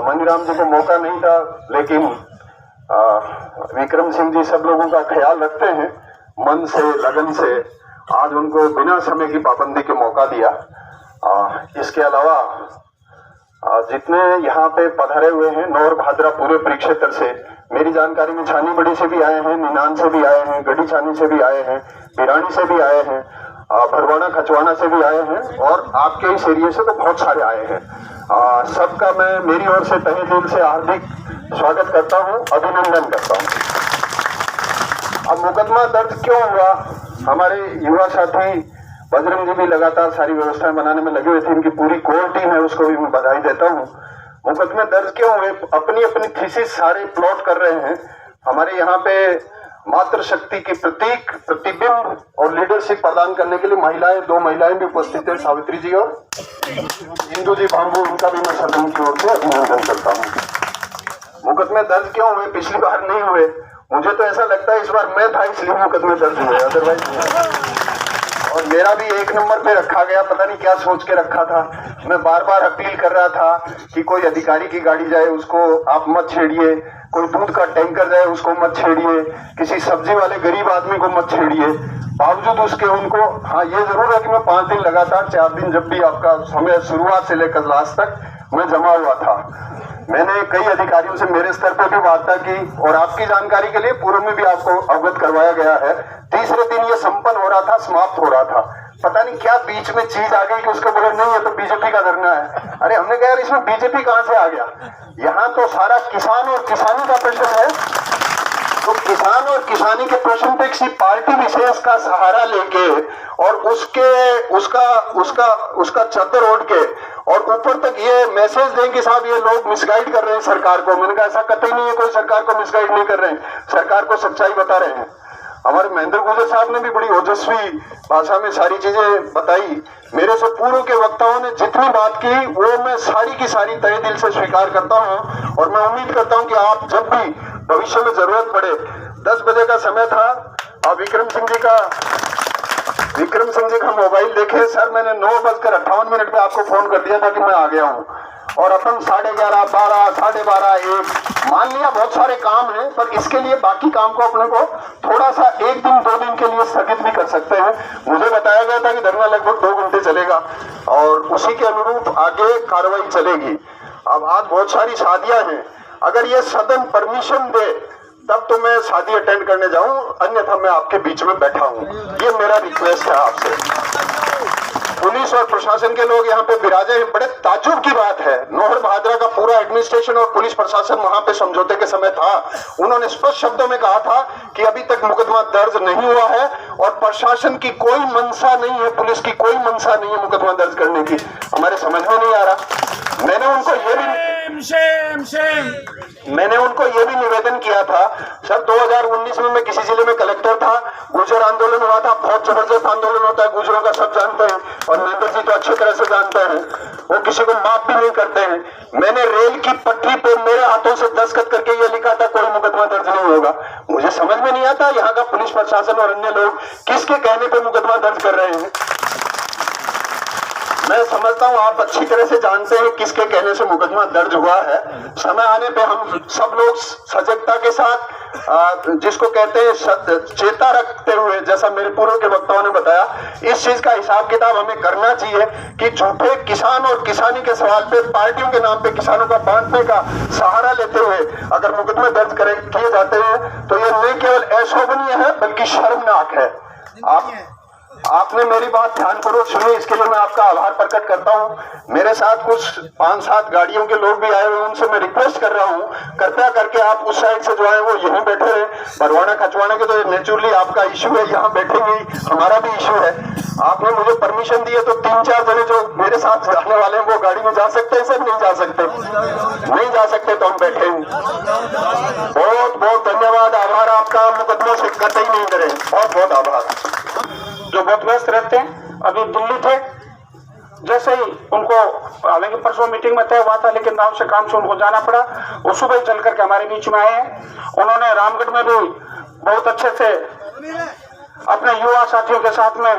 मनीराम जी को मौका नहीं था, लेकिन विक्रम सिंह जी सब लोगों का ख्याल रखते हैं, मन से, लगन से आज उनको बिना समय की पाबंदी के मौका दिया। इसके अलावा जितने यहाँ पे पधारे हुए हैं नौर भाद्रा पूरे परिक्षेत्र से, मेरी जानकारी में छानी बड़ी से भी आए हैं, निनान से भी आए हैं, गढ़ी छानी से भी आए हैं, बिरानी से भी आए हैं, भरवाना खचवाना से भी आए हैं और आपके इस एरिया से तो बहुत सारे आए हैं। सबका मैं मेरी ओर से तहे दिल से हार्दिक स्वागत करता हूँ, अभिनंदन करता हूँ। अब मुकदमा दर्ज क्यों हुआ? हमारे युवा साथी बजरंग जी भी लगातार सारी व्यवस्थाएं बनाने में लगे हुए थे, इनकी पूरी कोर टीम है, उसको भी मैं बधाई देता हूँ। मुकदमे दर्ज क्यों हुए? अपनी अपनी थीसिस सारे प्लॉट कर रहे हैं। हमारे यहाँ पे मातृशक्ति की प्रतीक, प्रतिबिंब और लीडरशिप प्रदान करने के लिए महिलाएं, 2 महिलाएं भी उपस्थित है, सावित्री जी और इंदू जी भांबू, उनका भी मैं सदन की ओर से अभिनंदन करता हूँ। मुकदमे दर्ज क्यों हुए? पिछली बार नहीं हुए, मुझे तो ऐसा लगता है इस बार मैं था इसलिए मुकदमे दर्ज हुए, अदरवाइज। और मेरा भी 1 नंबर पे रखा गया, पता नहीं क्या सोच के रखा था। मैं बार बार अपील कर रहा था कि कोई अधिकारी की गाड़ी जाए उसको आप मत छेड़िए, कोई दूध का टैंकर जाए उसको मत छेड़िए, किसी सब्जी वाले गरीब आदमी को मत छेड़िए। बावजूद उसके उनको, हाँ ये जरूर है कि मैं 5 दिन लगातार 4 दिन जब भी आपका समय शुरुआत से लेकर लास्ट तक मैं जमा हुआ था। मैंने कई अधिकारियों से मेरे स्तर पर भी वार्ता की और आपकी जानकारी के लिए पूर्व में भी आपको अवगत करवाया गया है। तीसरे दिन ये संपन्न हो रहा था, समाप्त हो रहा था, पता नहीं क्या बीच में चीज आ गई कि उसको बोले नहीं ये तो बीजेपी का धरना है। अरे हमने कहा यार इसमें बीजेपी कहां से आ गया? यहाँ तो सारा किसान और किसानी का प्रश्न है, तो किसान और किसानी के प्रश्न पे किसी पार्टी विशेष का सहारा लेके और उसका चद्दर ओढ़ के और ऊपर तक ये मैसेज दें कि साहब ये लोग मिसगाइड कर रहे हैं सरकार को। मैंने कहा ऐसा कतई नहीं है, कोई सरकार को मिसगाइड नहीं कर रहे हैं, सरकार को सच्चाई बता रहे हैं। हमारे महेंद्र गुजर साहब ने भी बड़ी ओजस्वी भाषा में सारी चीजें बताई। मेरे से पूर्व के वक्ताओं ने जितनी बात की वो मैं सारी की सारी तहे दिल से स्वीकार करता हूं और मैं उम्मीद करता हूं कि आप जब भी भविष्य में जरूरत पड़े, 10 बजे का समय था, आप विक्रम सिंह जी का मोबाइल देखे, सर मैंने 9:58 पे आपको फोन कर दिया था कि मैं आ गया हूं और अपन 11:30, 12, 12:30, 1 मान लिया बहुत सारे काम हैं, पर इसके लिए बाकी काम को अपने को थोड़ा सा 1 दिन 2 दिन के लिए स्थगित भी कर सकते हैं। मुझे बताया गया था कि धरना लगभग 2 घंटे चलेगा और उसी के अनुरूप आगे कार्रवाई चलेगी। अब आज बहुत सारी शादियां हैं, अगर ये सदन परमिशन दे तब तो मैं शादी अटेंड करने जाऊं, अन्यथा मैं आपके बीच में बैठा हूं। ये मेरा रिक्वेस्ट है आपसे। पुलिस और प्रशासन के लोग यहाँ पे विराजे हैं, बड़े ताज्जुब की बात है। नौहर भादरा का पूरा एडमिनिस्ट्रेशन और पुलिस प्रशासन वहां पे समझौते के समय था। उन्होंने स्पष्ट शब्दों में कहा था कि अभी तक मुकदमा दर्ज नहीं हुआ है और प्रशासन की कोई मंशा नहीं है, पुलिस की कोई मंशा नहीं है मुकदमा दर्ज करने की। हमारे समझ में नहीं आ रहा। मैंने उनको ये भी मैंने उनको ये भी निवेदन किया था सर, 2019 में मैं किसी जिले में कलेक्टर था, गुर्जर आंदोलन हुआ था, बहुत जबरदस्त आंदोलन होता है गुर्जरों का, सब जानते हैं और महेंद्र जी तो अच्छी तरह से जानते हैं, वो किसी को माफ भी नहीं करते हैं। मैंने रेल की पटरी पे मेरे हाथों से दस्तखत करके ये लिखा था कोई मुकदमा दर्ज नहीं होगा। मुझे समझ में नहीं आता यहाँ का पुलिस प्रशासन और अन्य लोग किसके कहने पे मुकदमा दर्ज कर रहे हैं। मैं समझता हूँ आप अच्छी तरह से जानते हैं किसके कहने से मुकदमा दर्ज हुआ है। समय आने पे हम सब लोग सजगता के साथ जिसको कहते हैं चेता रखते हुए, जैसा मेरे पूर्व के वक्ताओं ने बताया, इस चीज का हिसाब किताब हमें करना चाहिए कि झूठे किसान और किसानी के सवाल पे पार्टियों के नाम पे किसानों का बांटने का सहारा लेते हुए अगर मुकदमे दर्ज किए जाते हैं तो ये न केवल अशोभनीय है बल्कि शर्मनाक है। आपने मेरी बात ध्यानपूर्वक सुनी, इसके लिए मैं आपका आभार प्रकट करता हूं। मेरे साथ कुछ 5-7 गाड़ियों के लोग भी आए हुए, उनसे मैं रिक्वेस्ट कर रहा हूं कृपया करके आप उस साइड से जो है वो यहीं बैठे रहे। बरवाना खचवाना के तो नेचुरली आपका इश्यू है, यहाँ बैठेंगे, हमारा भी इश्यू है। आपने मुझे परमिशन दी है तो 3-4 जने जो मेरे साथ जाने वाले हैं वो गाड़ी में जा सकते हैं सर? नहीं जा सकते? नहीं जा सकते तो हम बैठेंगे। बहुत बहुत धन्यवाद, आभार आपका, मुकदमों से कतई नहीं डरे, बहुत बहुत आभार। जो बहुत व्यस्त रहते हैं, अभी दिल्ली थे, जैसे ही उनको, हालांकि परसों मीटिंग में तय हुआ था लेकिन गांव से काम से उनको जाना पड़ा, वो सुबह ही चल करके हमारे बीच में आए हैं। उन्होंने रामगढ़ में भी बहुत अच्छे से अपने युवा साथियों के साथ में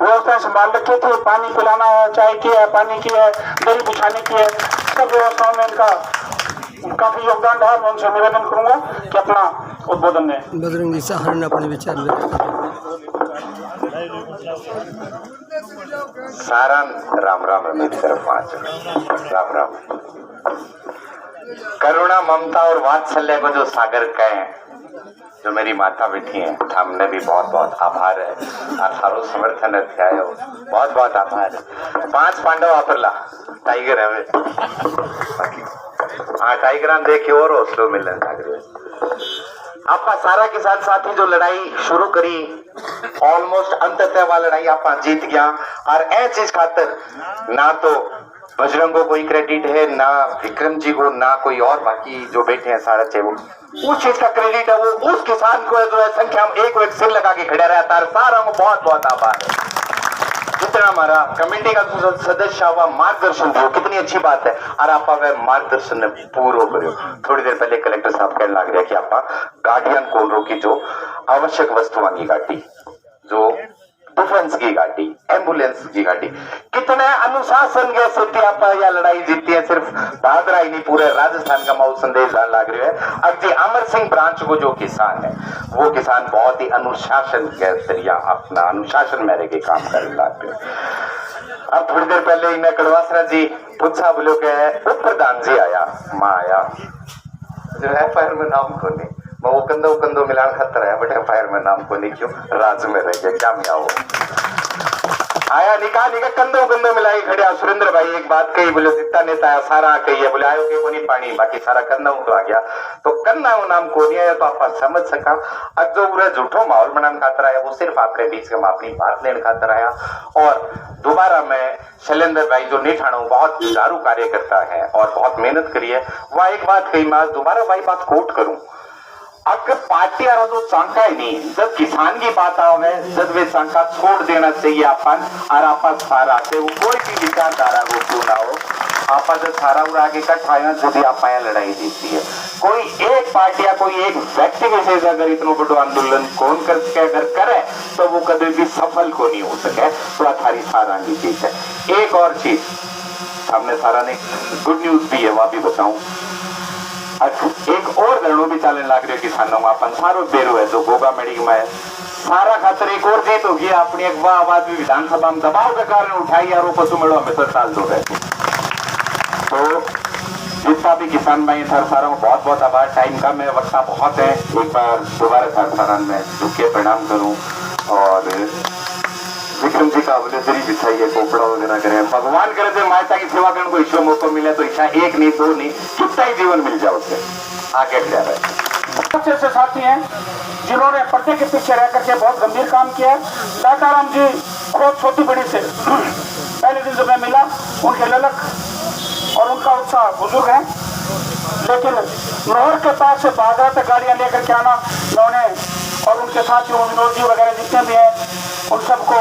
व्यवस्थाएं संभाल रखी थी, पानी पिलाना है, चाय की है, पानी की है, दही बिछाने की है, सब व्यवस्थाओं में इनका काफी योगदान रहा। मैं उनसे निवेदन करूंगा कि अपना उद्बोधन दें। बजरंगी सहारण अपने विचार व्यक्त करें। सारा राम राम मेरी तरफ राम राम। करुणा, ममता और वात्सल्य को जो सागर कहे, जो मेरी माता बैठी है, हमने भी बहुत बहुत आभार है। और सारो समर्थन है, बहुत बहुत आभार है। 5 पांडव वापरला टाइगर है बाकी, हाँ टाइगर देखे और हौसलों मिलने लग। आप सारा के साथ साथ ही जो लड़ाई शुरू करी, ऑलमोस्ट अंततः वाला लड़ाई आप जीत गया। और ऐ चीज खातर ना तो बजरंग को कोई क्रेडिट है, ना विक्रम जी को, ना कोई और बाकी जो बैठे हैं सारा चाहिए, वो उस चीज का क्रेडिट है, वो उस किसान को है जो है संख्या में एक सिर लगा के खड़ा रहता है। सारा को बहुत बहुत आभार है। जितना हमारा कमेटी का सदस्य हुआ मार्गदर्शन दियो, कितनी अच्छी बात है। और आप मार्गदर्शन ने पूरा करो। थोड़ी देर पहले कलेक्टर साहब कहने लग रहे कि आप गार्डियन कोलरो की जो आवश्यक वस्तुओं की गाड़ी, जो डिफेंस की गाड़ी, एम्बुलेंस की गाड़ी, कितने अनुशासन के स्थिति आप यह लड़ाई जीती है। सिर्फ भादरा ही नहीं, पूरे राजस्थान का माहौल संदेश लाने लग रहे हैं। अब जी अमर सिंह ब्रांच को जो किसान है, वो किसान बहुत ही अनुशासन के जरिया अपना अनुशासन में रह के काम करने लग रहे। अब थोड़ी देर पहले ही मैं कड़वासरा जी पूछा बोलो के उप प्रधान जी आया, माँ आया, जो एफआईआर में नाम को नहीं, वो कंदो मिलान खतरा है, बट एफआईआर में नाम को नहीं, क्यों राज में रह गया, क्या मिया हो आया निकाह कंदो मिलाई खड़े। सुरेंद्र भाई एक बात कही, बोले जितना नेता आया सारा कही है, बोले आयो के को नहीं पानी, बाकी सारा कन्ना तो आ गया, तो कन्ना वो नाम को नहीं आया, तो आप समझ सका। अब जो पूरा झूठो माहौल बनाने खातर आया, वो सिर्फ अपने बीच में अपनी बात लेने खातर आया। और दोबारा मैं शैलेंद्र भाई जो नेठाणा बहुत जुझारू कार्य करता है और बहुत मेहनत करी है, वह एक बात कही, मैं दोबारा भाई बात कोट करूं, अगर पार्टी आ तो चांका ही नहीं, जब किसान की बात आवे, जब वे चांका छोड़ देना चाहिए अपन, और आप सारा से वो कोई भी विचारधारा को क्यों ना हो, आप जब सारा उड़ा आगे कटाया जब आप लड़ाई जीतती है। कोई एक पार्टी या कोई एक व्यक्ति विशेष अगर इतना बड़ा आंदोलन कौन कर सके, अगर करे तो वो कभी भी सफल को नहीं हो सके। तो अथारी सारा की चीज है। एक और चीज हमने सारा ने गुड न्यूज भी है, वह भी बताऊं। एक और धरणों भी चलने लग रहे किसानों में, अपन सारो बेरो है जो गोगा मेडिक में है, सारा खातर एक और जीत होगी अपनी। एक वह आवाज भी विधानसभा में दबाव के कारण उठाई, और वो पशु मेड़ो हमेशा साल दो रहे। तो जितना भी किसान भाई थर सारा को बहुत बहुत आभार। टाइम का में वक्ता बहुत है, एक बार दोबारा थर सारा में झुक के प्रणाम करूं और विक्रम जी का अवलेसरी बिछाइए, कोपड़ा वगैरह करें। भगवान करे थे माता की सेवा करने को ईश्वर मौका मिले तो इच्छा एक नहीं, दो नहीं, कितना ही जीवन मिल जाए उससे आगे बढ़ रहे। बहुत से साथी हैं जिन्होंने पर्दे के पीछे रह करके बहुत गंभीर काम किया है। दाताराम जी बहुत छोटी बड़ी से पहले दिन जब मैं मिला, उनके ललक और उनका उत्साह बुजुर्ग है। लेकिन नहर के पास से बाजार तक गाड़ियां लेकर के आना, मैं उन्हें और उनके साथियों विनोद जी वगैरह जितने भी हैं उन सबको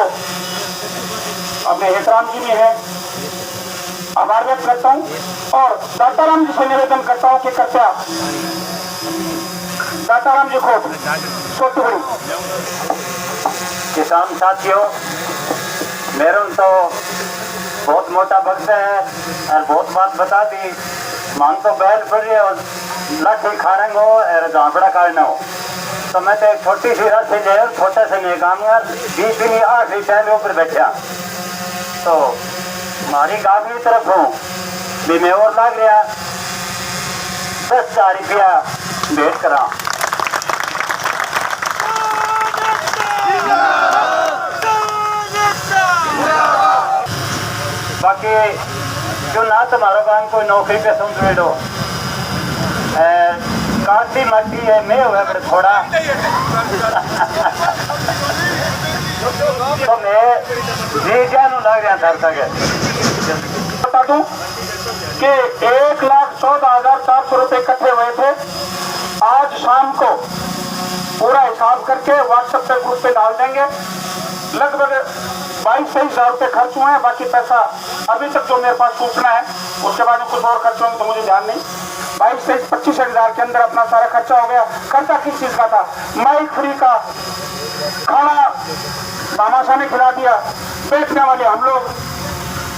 अपने एहतराम जी में है आभार व्यक्त करता हूँ और दाताराम जी से निवेदन करता हूँ कि कृपया दाताराम जी को छोटी किसान साथियों, मेरे तो बहुत मोटा वक्त है और बहुत बात बता दी। मांग तो बैल पड़ी और लाठी खारंग हो और झांपड़ा काटना हो, तो मैं तो एक छोटी सी रथ ले छोटे से नहीं काम कर 20 दिन 8 टहल ऊपर बैठा, तो हमारी गांव की तरफ हूँ भी मैं और लग रहा 10,000 रुपया भेंट करा। बाकी जो ना तुम्हारा काम कोई नौकरी पे समझ दो काटी मट्टी है मैं हुआ फिर थोड़ा तो मैं जी जान लग रहा था सके बता दूं कि 1,14,400 रुपए इकट्ठे हुए थे। आज शाम को पूरा हिसाब करके व्हाट्सएप पे ग्रुप पे डाल देंगे। लगभग 22-23 हजार रुपये खर्च हुए हैं। बाकी पैसा अभी तक जो मेरे पास सूचना है, उसके बाद में कुछ और खर्च होंगे तो मुझे ध्यान नहीं। 22-25 हजार के अंदर अपना सारा खर्चा हो गया। खर्चा किस चीज का था? माइक फ्री का, खाना बामाशा ने खिला दिया, बैठने वाले हम लोग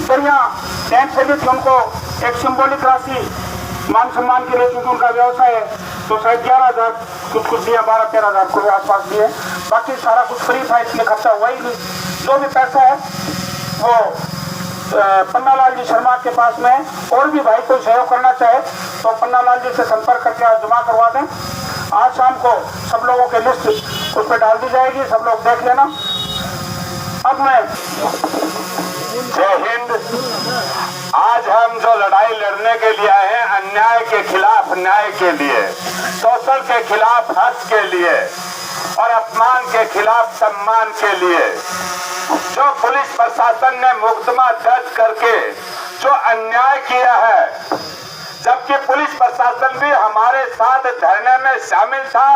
दरिया टेंट से भी थी, उनको एक सिंबॉलिक राशि मान सम्मान के लिए, क्योंकि उनका व्यवसाय है, तो शायद 11,000 कुछ दिया, 12-13 हजार को आसपास दिए। बाकी सारा कुछ फ्री था, इसलिए खर्चा हुआ ही नहीं। जो भी पैसा है वो पन्नालाल जी शर्मा के पास में है। और भी भाई कोई सहयोग करना चाहे तो पन्नालाल जी से संपर्क करके आज जमा करवा दें। आज शाम को सब लोगों की लिस्ट उस पर डाल दी जाएगी, सब लोग देख लेना। अब मैं जय हिंद। आज हम जो लड़ाई लड़ने के लिए आए हैं, अन्याय के खिलाफ न्याय के लिए, शोषण के खिलाफ हक के लिए और अपमान के खिलाफ सम्मान के लिए। जो पुलिस प्रशासन ने मुकदमा दर्ज करके जो अन्याय किया है, जबकि पुलिस प्रशासन भी हमारे साथ धरने में शामिल था,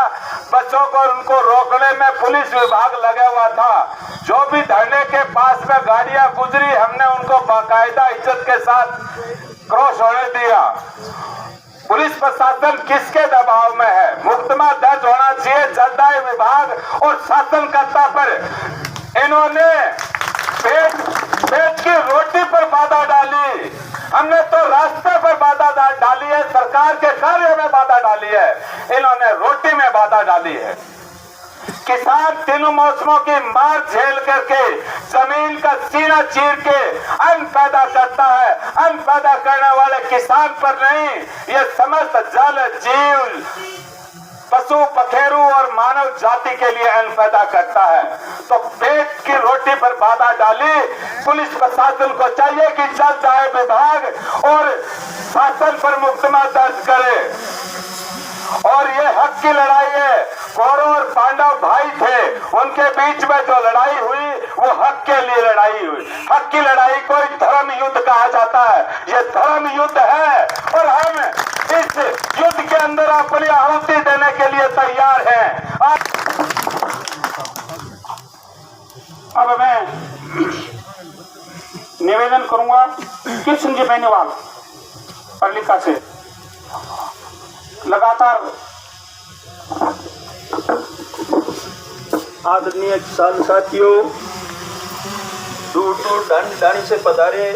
बच्चों को उनको रोकने में पुलिस विभाग लगा हुआ था। जो भी धरने के पास में गाड़ियां गुजरी, हमने उनको बाकायदा इज्जत के साथ क्रॉस होने दिया। पुलिस प्रशासन किसके दबाव में है? मुकदमा दर्ज होना चाहिए जलदाय विभाग और शासनकर्ता पर। इन्होंने पेट की रोटी पर बाधा डाली। हमने तो रास्ते पर बाधा डाली है, सरकार के कार्य में बाधा डाली है, इन्होंने रोटी में बाधा डाली है। किसान तीनों मौसमों की मार झेल करके जमीन का सीना चीर के अन्न पैदा करता है। अन्न पैदा करने वाले किसान पर नहीं, ये समस्त जल जीव, पशु पखेरु और मानव जाति के लिए अन्न पैदा करता है। तो पेट की रोटी पर बाधा डाली। पुलिस प्रशासन को चाहिए कि जलदाय विभाग और शासन पर मुकदमा दर्ज करे। और ये हक की लड़ाई है। कौरव और पांडव भाई थे, उनके बीच में जो लड़ाई हुई वो हक के लिए लड़ाई हुई। हक की लड़ाई को धर्म युद्ध कहा जाता है। ये धर्म युद्ध है और हम इस युद्ध के अंदर अपनी आहुति देने के लिए तैयार हैं। अब मैं निवेदन करूंगा कृष्ण जी बेनीवाल पर्लिका से। लगातार आदरणीय किसान साथियों, दूर दूर ढाणी से पधारे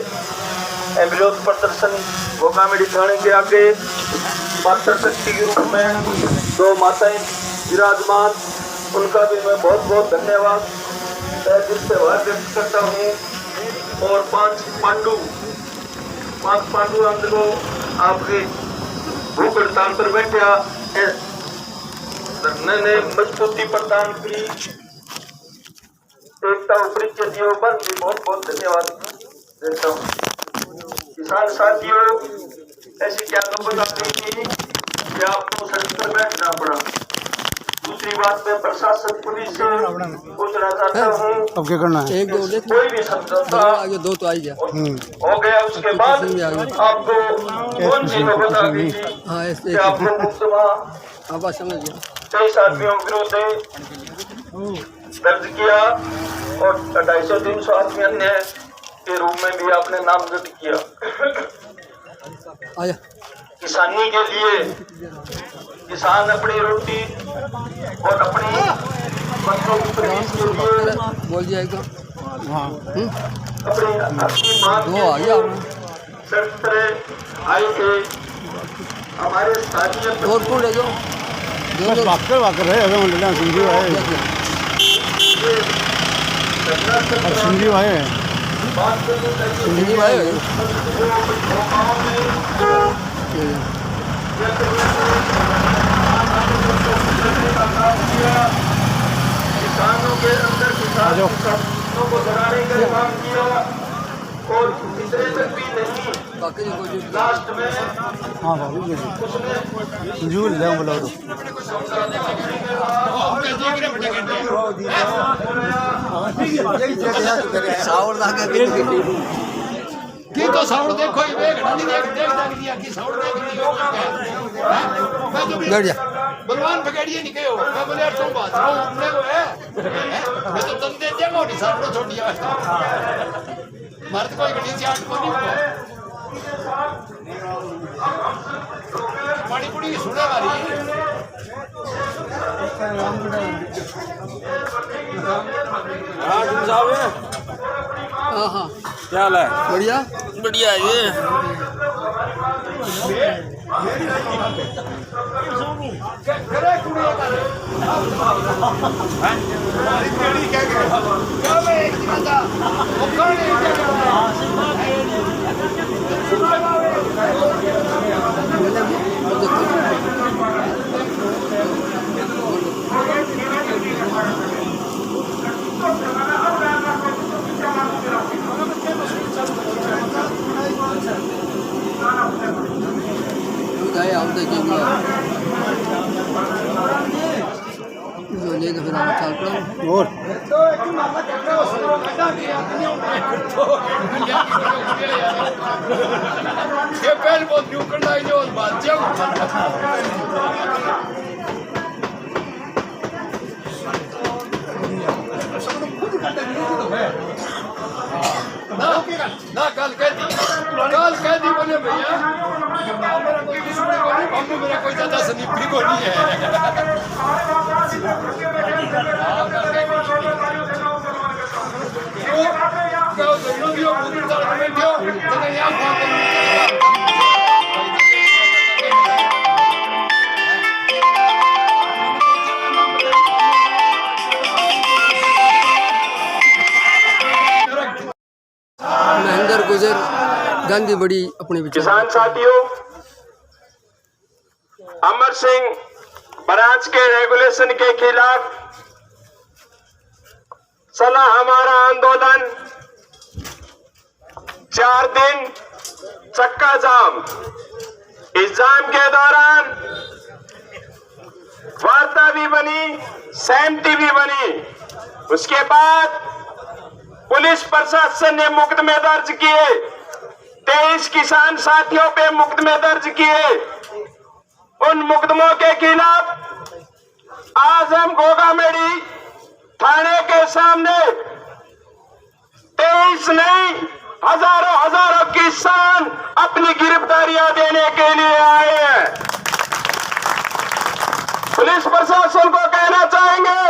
विरोध प्रदर्शन गोगामेड़ी थाने के आगे मातृशक्ति के रूप में 2 माताएं विराजमान, उनका भी मैं बहुत बहुत धन्यवाद दिल से आभार व्यक्त करता हूँ। और 5 पांडु को आपके भूख हड़ताल पर बैठा धरने ने मजबूती प्रदान की, एकता उपरी के दियो पर भी बहुत बहुत धन्यवाद देता हूँ। किसान साथियों, ऐसी क्या नौबत आ गई थी कि आपको सड़क पर बैठना पड़ा। दूसरी बात मैं प्रशासन पुलिस से पूछना चाहता हूँ, अब क्या करना है? एक दो देख कोई भी समझौता आगे दो तो आ गया। हो गया उसके बाद आपको कौन चीजों बता दीजिए हाँ ऐसे कि आपने मुकदमा आवाज समझ गया। 23 आदमियों के विरुद्ध दर्ज किया और 250-300 आदमी अन्य के रूप में भी आपने नामजद किया। आया किसानी के लिए किसान अपनी रोटी और अपनी बच्चों की परवरिश के लिए बोल दिया एकदम अपनी मांग दो आ गया सड़क पर आए थे। हमारे स्थानीय और कौन है जो बस वाकर है अगर मंडलियाँ संजीव है और संजीव है संजीव आए किसानों के अंदर किसानों को डराने का काम किया और तीसरे तक भी नहीं लास्ट में हाँ बाबू संजीव ले बोला तो की तो साउंड देखो ये देख दिया कि साउंड देख बैठ जा बलवान पकड़िए नहीं गयो मैं बोले यार तुम बात रहो अपने को है मैं तो तंदे देगा नहीं साउंड छोड़ दिया मर्द कोई गड़ी से आठ को नहीं हुआ पानी पुड़ी सुने वाली हाँ हाँ क्या हाल है? बढ़िया बढ़िया ये लेकर फिर हम चल पड़ा और ये पहले बहुत न्यू करना है जो बात जब ना कल कह दी बोले भैया मेरा कोई दुश्मन को नहीं मम्मी मेरा कोई ज्यादा सनीपी को नहीं है महेंद्र गुजर गांधी बड़ी अपने विचार। किसान साथियों, अमर सिंह ब्रांच के रेगुलेशन के खिलाफ चला हमारा आंदोलन 4 दिन चक्का जाम। इस जाम के दौरान वार्ता भी बनी, सहमति भी बनी। उसके बाद पुलिस प्रशासन ने मुकदमे दर्ज किए, 23 किसान साथियों पे मुकदमे दर्ज किए। उन मुकदमों के खिलाफ आज हम गोगामेड़ी थाने के सामने 23 नहीं हजारों किसान अपनी गिरफ्तारियां देने के लिए आए हैं। पुलिस प्रशासन को कहना चाहेंगे,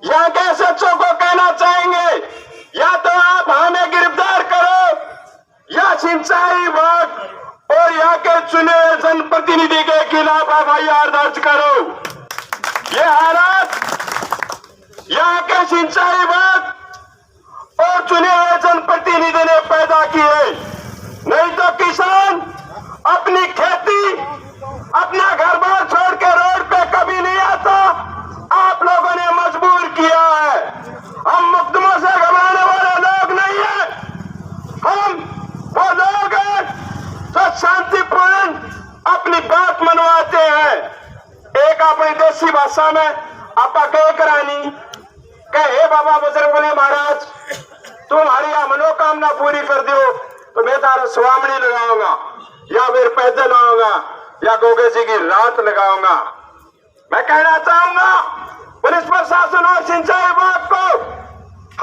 यहाँ के सच्चों को कहना चाहेंगे, या तो आप हमें गिरफ्तार करो या सिंचाई विभाग और यहाँ के चुने हुए जनप्रतिनिधि के खिलाफ FIR दर्ज करो। ये हालात यहाँ के सिंचाई विभाग और चुने हुए जनप्रतिनिधि ने पैदा किए। नहीं तो किसान अपनी खेती, अपना घर बार छोड़ के रोड पे कभी नहीं आता। आप लोगों ने मजबूर किया है। हम मुकदमों से घबराने वाले लोग नहीं है। हम वो लोग हैं जो शांतिपूर्ण अपनी बात मनवाते हैं। एक अपनी देसी भाषा में आपा कह करानी कहे बाबा बजरंगबली महाराज तुम्हारी यह मनोकामना पूरी कर दो तो मैं तारा स्वामणी लगाऊंगा या फिर पैदल आऊंगा या गोगे जी की रात लगाऊंगा। मैं कहना चाहूंगा पुलिस प्रशासन और सिंचाई विभाग को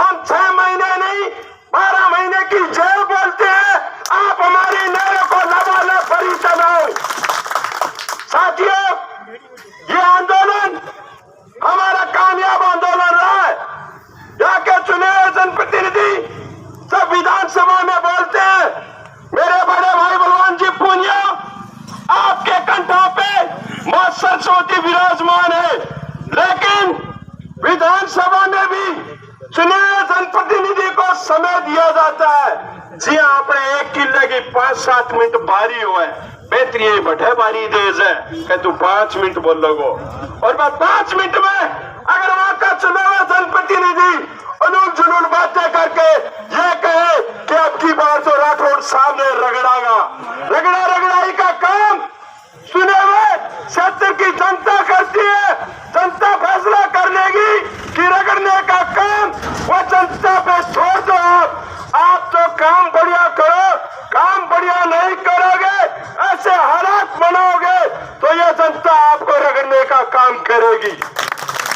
हम 6 महीने नहीं 12 महीने की जेल बोलते हैं, आप हमारी नहरों को लबालब भरी चलाओ। साथियों, ये आंदोलन हमारा कामयाब आंदोलन रहा है। यहाँ के चुने हुए जनप्रतिनिधि सब विधानसभा में बोलते हैं, मेरे बड़े भाई बलवान जी पूनिया आपके कंठों पे मां सरस्वती विराजमान है, लेकिन विधानसभा में भी चुने हुए जनप्रतिनिधि को समय दिया जाता है। जी अपने 1 किले की 5-7 मिनट बारी हुए बेहतरी बढ़े बारी देश है कि तू 5 मिनट बोलोगो और मैं 5 मिनट में अगर वहां का चुना हुआ जनप्रतिनिधि अनुल जुलूल बातें करके ये कहे कि अब की बार तो राठौड़ सामने रगड़ाई का काम सुने हुए क्षेत्र की जनता करती है। जनता फैसला कर लेगी कि रगड़ने का काम वो जनता पे छोड़ दो। आप तो काम बढ़िया करो, काम बढ़िया नहीं करोगे, ऐसे हालात बनाओगे तो ये जनता आपको रगड़ने का काम करेगी।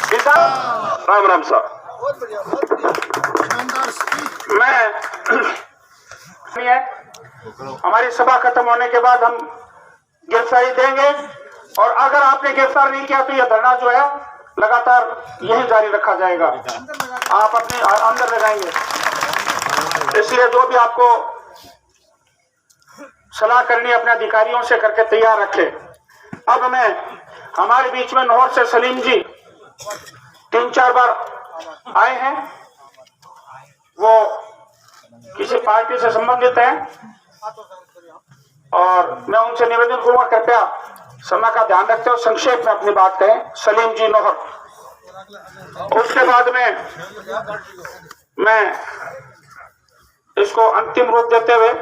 किसान राम राम साहब, हमारी सभा खत्म होने के बाद हम गिरफ्तारी देंगे और अगर आपने गिरफ्तार नहीं किया तो यह धरना जो है लगातार यही जारी रखा जाएगा। आप अपने अंदर लगाएंगे, इसलिए जो भी आपको सलाह करनी अपने अधिकारियों से करके तैयार रखे। अब मैं हमारे बीच में नौहर से सलीम जी 3-4 बार आए हैं, वो किसी पार्टी से संबंधित हैं और मैं उनसे निवेदन करूंगा कृपया समय का ध्यान रखते हुए संक्षेप में अपनी बात कहें। सलीम जी नौहर, उसके बाद में मैं इसको अंतिम रूप देते हुए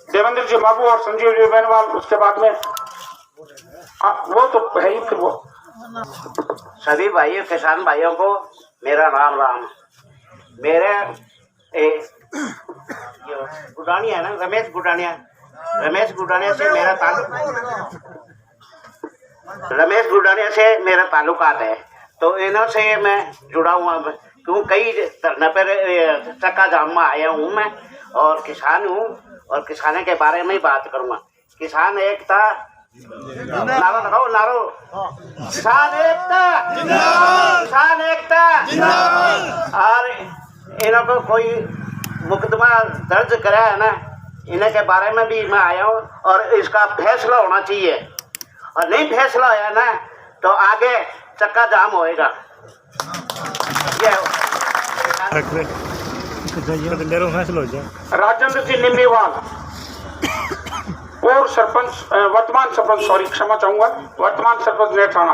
देवेंद्र जी बाबू और संजीव जी बेनीवाल, उसके बाद में वो तो है ही। फिर वो सभी भाइयों किसान भाइयों को मेरा राम राम। मेरे गुडानिया है ना, रमेश गुडानिया से मेरा ताल्लुकात है, तो इन्हों से मैं जुड़ा हुआ क्यों कई धरने पर चक्का जाम में आया हूँ मैं और किसान हूँ और किसाने के बारे में ही बात करूँगा। किसान एकता, नारो लगाओ, नारो किसान एकता। और इन्हों को कोई मुकदमा दर्ज करा है ना, इन्हें के बारे में भी मैं आया हूँ और इसका फैसला होना चाहिए और नहीं फैसला होया ना तो आगे चक्का जाम होएगा। राजेंद्र जी निम्बीवाल और सरपंच वर्तमान सरपंच, सॉरी क्षमा चाहूंगा, वर्तमान सरपंच नेठाना।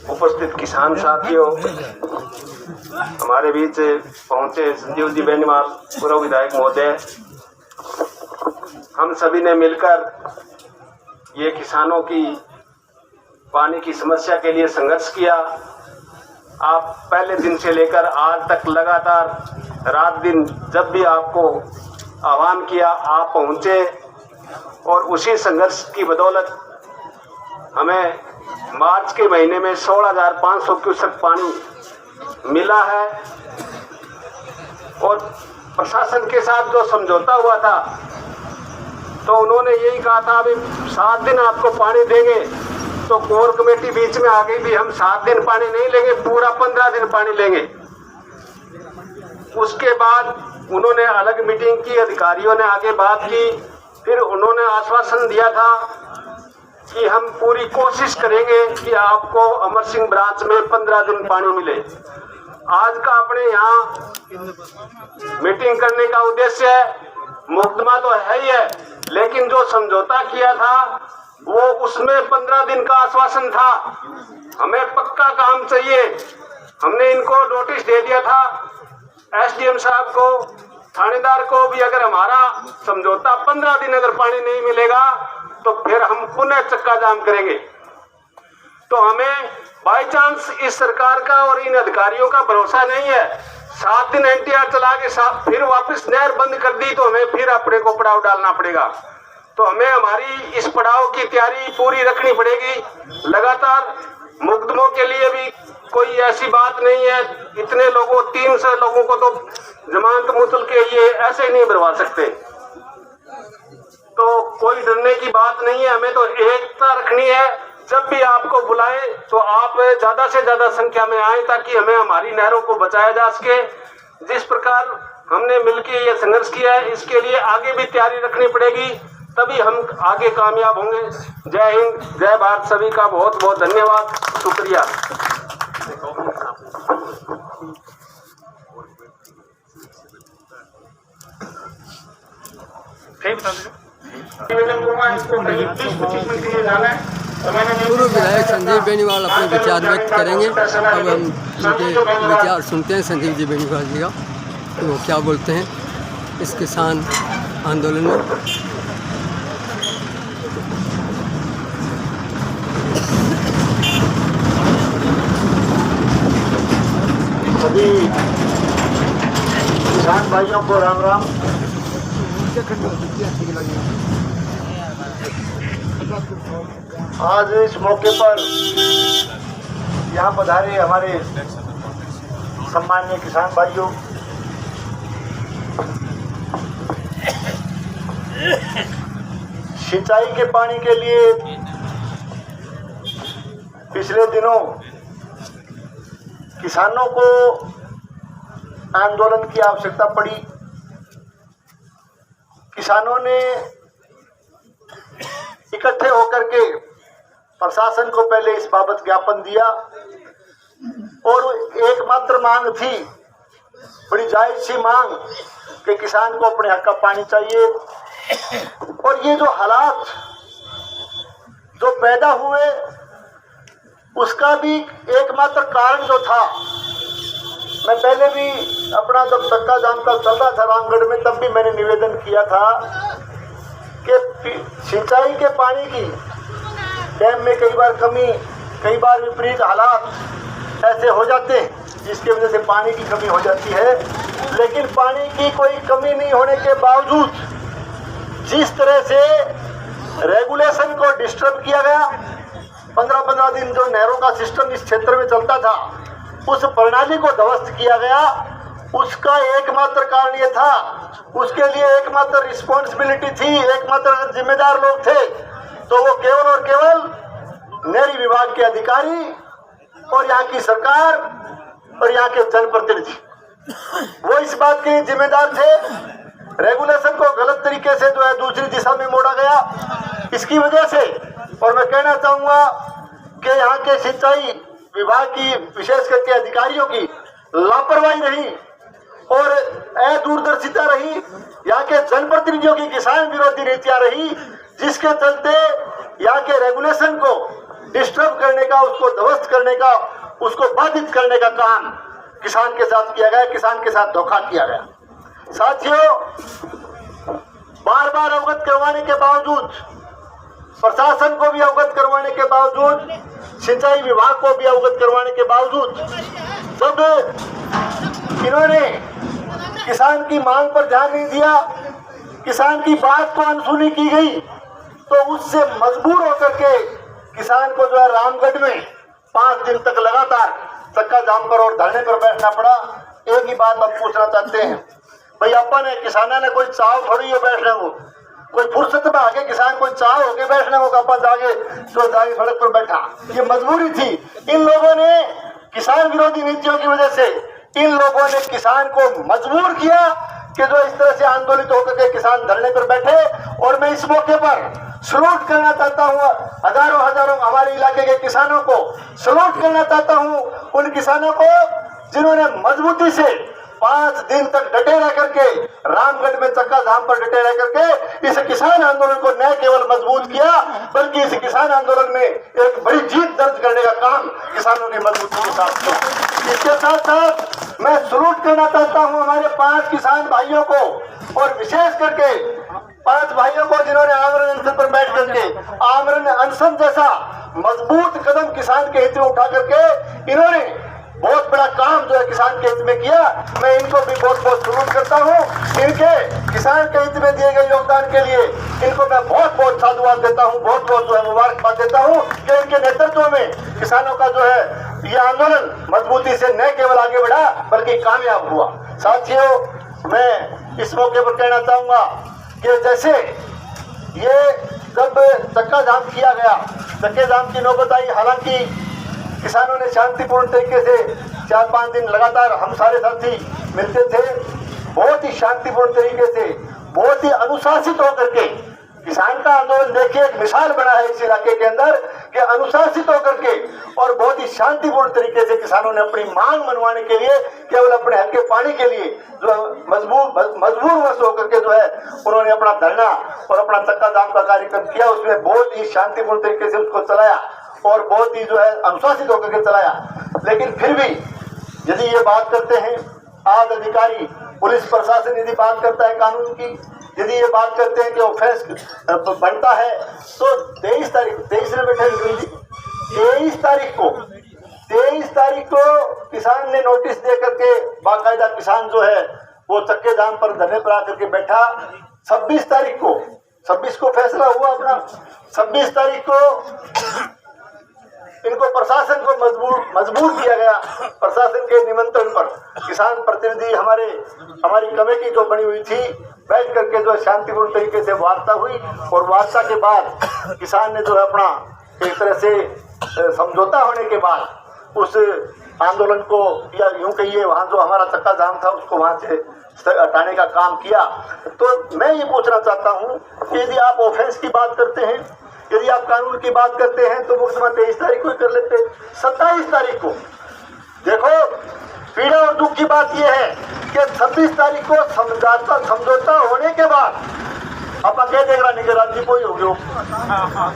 उपस्थित किसान साथियों, हमारे बीच पहुंचे संजीव जी बेनीवाल पूर्व विधायक महोदय, हम सभी ने मिलकर ये किसानों की पानी की समस्या के लिए संघर्ष किया। आप पहले दिन से लेकर आज तक लगातार रात दिन जब भी आपको आह्वान किया आप पहुंचे और उसी संघर्ष की बदौलत हमें मार्च के महीने में 16,500 क्यूसेक पानी मिला है और प्रशासन के साथ जो समझौता हुआ था तो उन्होंने यही कहा था अभी 7 दिन आपको पानी देंगे, तो कोर कमेटी बीच में आ गई भी हम 7 दिन पानी नहीं लेंगे, पूरा 15 दिन पानी लेंगे। उसके बाद उन्होंने अलग मीटिंग की, अधिकारियों ने आगे बात की, फिर उन्होंने आश्वासन दिया था कि हम पूरी कोशिश करेंगे कि आपको अमर सिंह ब्रांच में 15 दिन पानी मिले। आज का अपने यहाँ मीटिंग करने का उद्देश्य है, मुकदमा तो है ही है, लेकिन जो समझौता किया था वो उसमें 15 दिन का आश्वासन था। हमें पक्का काम चाहिए। हमने इनको नोटिस दे दिया था एसडीएम साहब को, थानेदार को भी अगर हमारा समझौता 15 दिन अगर पानी नहीं मिलेगा तो फिर हम पुनः चक्का जाम करेंगे। तो हमें बाई चांस इस सरकार का और इन अधिकारियों का भरोसा नहीं है। 7 दिन NTR चला के फिर वापस नहर बंद कर दी तो हमें फिर अपने को पड़ाव डालना पड़ेगा। तो हमें हमारी इस पड़ाव की तैयारी पूरी रखनी पड़ेगी। लगातार मुकदमों के लिए भी कोई ऐसी बात नहीं है, इतने लोगों 300 लोगों को तो जमानत मुतल के ये ऐसे ही नहीं भरवा सकते। तो कोई डरने की बात नहीं है, हमें तो एकता रखनी है। जब भी आपको बुलाए तो आप ज्यादा से ज्यादा संख्या में आए ताकि हमें हमारी नहरों को बचाया जा सके। जिस प्रकार हमने मिलकर ये संघर्ष किया है इसके लिए आगे भी तैयारी रखनी पड़ेगी, तभी हम आगे कामयाब होंगे। जय हिंद, जय भारत। सभी का बहुत बहुत धन्यवाद, शुक्रिया। पूर्व विधायक संजीव बेनीवाल अपने विचार व्यक्त करेंगे। अब हम उनके विचार सुनते हैं संजीव जी बेनीवाल जी का, तो वो क्या बोलते हैं इस किसान आंदोलन में। सभी किसान भाइयों को राम राम। आज इस मौके पर यहाँ पधारे हमारे सम्मानीय किसान भाइयों, सिंचाई के पानी के लिए पिछले दिनों किसानों को आंदोलन की आवश्यकता पड़ी। किसानों ने इकट्ठे होकर के प्रशासन को पहले इस बाबत ज्ञापन दिया और एकमात्र मांग थी, बड़ी जायज सी मांग, कि किसान को अपने हक का पानी चाहिए। और ये जो हालात जो पैदा हुए उसका भी एकमात्र कारण जो था, मैं पहले भी अपना जब चक्का जाम का चल रहा था रामगढ़ में तब भी मैंने निवेदन किया था कि सिंचाई के पानी की डैम में कई बार कमी, कई बार विपरीत हालात ऐसे हो जाते हैं जिसकी वजह से पानी की कमी हो जाती है। लेकिन पानी की कोई कमी नहीं होने के बावजूद जिस तरह से रेगुलेशन को डिस्टर्ब किया गया, 15-15 दिन जो नहरों का सिस्टम इस क्षेत्र में चलता था उस प्रणाली को ध्वस्त किया गया, उसका एकमात्र कारण ये था, उसके लिए एकमात्र रिस्पॉन्सिबिलिटी थी, एकमात्र जिम्मेदार लोग थे तो वो केवल और केवल नहरी विभाग के अधिकारी और यहाँ की सरकार और यहाँ के जनप्रतिनिधि, वो इस बात के लिए जिम्मेदार थे। रेगुलेशन को गलत तरीके से जो है दूसरी दिशा में मोड़ा गया। इसकी वजह से, और मैं कहना चाहूँगा कि यहाँ के सिंचाई विभाग की विशेष करके अधिकारियों की लापरवाही रही और अदूरदर्शिता रही, यहाँ के जनप्रतिनिधियों की किसान विरोधी नीतियाँ रही, जिसके चलते यहाँ के रेगुलेशन को डिस्टर्ब करने का, उसको ध्वस्त करने का, उसको बाधित करने का काम किसान के साथ किया गया, किसान के साथ धोखा किया गया। साथियों, बार बार अवगत करवाने के बावजूद, प्रशासन को भी अवगत करवाने के बावजूद, सिंचाई विभाग को भी अवगत करवाने के बावजूद, जब इन्होंने किसान की मांग पर ध्यान नहीं दिया, किसान की बात को अनसुनी की गई, तो उससे मजबूर होकर के किसान को जो है रामगढ़ में 5 दिन तक लगातार चक्का जाम पर और धरने पर बैठना पड़ा। एक ही बात हम पूछना चाहते हैं, भाई अपन है किसाना ने कोई चाव थोड़ी हो बैठने को, कोई फुर्सत में आगे किसान कोई चाव होके बैठने को अपन जाके तो जाके सड़क पर बैठा, ये मजबूरी थी। इन लोगों ने किसान विरोधी नीतियों की वजह से इन लोगों ने किसान को मजबूर किया कि जो इस तरह से आंदोलित होकर के किसान धरने पर बैठे। और मैं इस मौके पर सलूट करना चाहता हूँ हजारों हमारे इलाके के किसानों को, सलूट करना चाहता हूँ उन किसानों को जिन्होंने मजबूती से 5 दिन तक डटे रह करके रामगढ़ में चक्का जाम पर डटे रह करके इस किसान आंदोलन को न केवल मजबूत किया बल्कि इस किसान आंदोलन में एक बड़ी जीत दर्ज करने का काम किसानों ने मजबूती के साथ किया। इसके साथ साथ मैं सलूट करना चाहता हूं हमारे 5 किसान भाइयों को, और विशेष करके 5 भाइयों को जिन्होंने आमरण अनशन पर बैठ करके आमरण अनशन जैसा मजबूत कदम किसान के हित में उठा करके इन्होंने बहुत बड़ा काम जो है किसान के हित में किया। मैं इनको भी बहुत बहुत सलूट करता हूँ। इनके किसान के हित में दिए गए योगदान के लिए इनको मैं बहुत बहुत साधुवाद देता हूँ, बहुत बहुत जो है मुबारकबाद देता हूँ कि इनके नेतृत्व में किसानों का जो है ये आंदोलन मजबूती से न केवल आगे बढ़ा बल्कि कामयाब हुआ। साथियों, मैं इस मौके पर कहना चाहूंगा कि जैसे ये जब चक्का जाम किया गया, चक्के जाम की नौबत आई, हालांकि किसानों ने शांतिपूर्ण तरीके से 4-5 दिन लगातार हम सारे साथी मिलते थे, बहुत ही शांतिपूर्ण तरीके से, बहुत ही अनुशासित होकर के किसान का आंदोलन देखिए एक मिसाल बना है इस इलाके के अंदर कि अनुशासित होकर के और बहुत ही शांतिपूर्ण तरीके से किसानों ने अपनी मांग मनवाने के लिए, केवल अपने हक के पानी के लिए जो मजबूर वश होकर के जो है उन्होंने अपना धरना और अपना चक्का जाम का कार्यक्रम किया। उसमें बहुत ही शांतिपूर्ण तरीके से उसको चलाया और बहुत ही जो है अनुशासित होकर के चलाया। लेकिन फिर भी यदि ये बात करते हैं आज अधिकारी पुलिस प्रशासन यदि बात करता है कानून की, यदि ये बात करते हैं कि ऑफेंस बनता है, तो 23 में बैठे 23 तारीख को किसान ने नोटिस दे करके बाकायदा किसान जो है वो चक्के जाम पर धरने पर आकर के बैठा। 26 को फैसला हुआ अपना। 26 तारीख को इनको प्रशासन को मजबूर किया गया। प्रशासन के निमंत्रण पर किसान प्रतिनिधि हमारी कमेटी जो बनी हुई थी बैठ करके जो शांतिपूर्ण तरीके से वार्ता हुई और वार्ता के बाद किसान ने जो है अपना एक तरह से समझौता होने के बाद उस आंदोलन को या यूं कहिए वहाँ जो हमारा चक्का जाम था उसको वहाँ से हटाने का काम किया। तो मैं ये पूछना चाहता हूँ कि यदि आप ऑफेंस की बात करते हैं, यदि आप कानून की बात करते हैं तो मुकदमा 23 तारीख को ही कर लेते। 27 तारीख को देखो, पीड़ा और दुख की बात यह है कि 26 तारीख को समझौता होने के बाद आप कह देगा नहीं कि राज्यपोई हो गयो,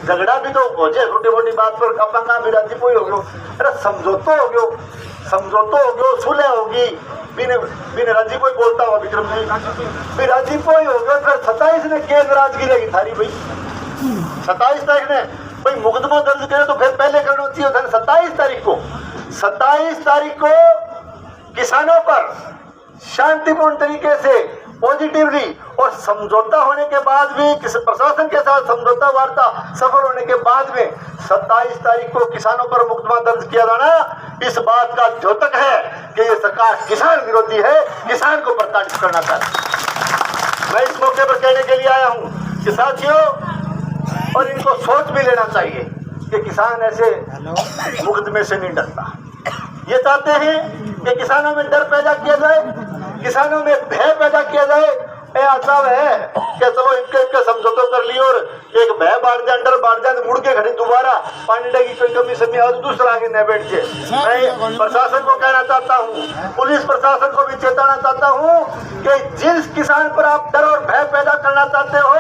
झगड़ा भी तो हो जाए छोटी मोटी बात पर अपना भी राज्यपोई हो गयो। अरे समझौता हो गयो, सुलह होगी, बिन राज्यपोई बोलता हुआ विक्रम जी भी राज्यपोई हो गयो। फिर 27 ने क्या नाराजगी रहेगी थारी भाई? 27 तारीख ने भाई मुकदमा दर्ज करे तो फिर पहले करना चाहिए था। 27 तारीख को किसानों पर शांतिपूर्ण तरीके से पॉजिटिवली और समझौता होने के बाद भी प्रशासन के साथ समझौता वार्ता सफल होने के बाद में 27 तारीख को किसानों पर मुकदमा दर्ज किया जाना इस बात का द्योतक है कि ये सरकार किसान विरोधी है, किसान को प्रताड़ित करना चाहती है। मैं इस मौके पर कहने के लिए आया हूँ कि साथियों, और इनको सोच भी लेना चाहिए कि किसान ऐसे मुकदमे से नहीं डरता। ये चाहते हैं कि किसानों में डर पैदा किया जाए, किसानों में भय पैदा किया जाए। ऐसा है कि चलो इनके समझौता कर लियो और एक भय बाढ़ जाए, डर बाढ़ जाए, मुड़ के घड़ी दोबारा पानी की कोई कमी समी और दूसरा आगे न बैठ जाए। मैं प्रशासन को कहना चाहता हूँ, पुलिस प्रशासन को भी चेताना चाहता हूँ कि जिस किसान पर आप डर और भय पैदा करना चाहते हो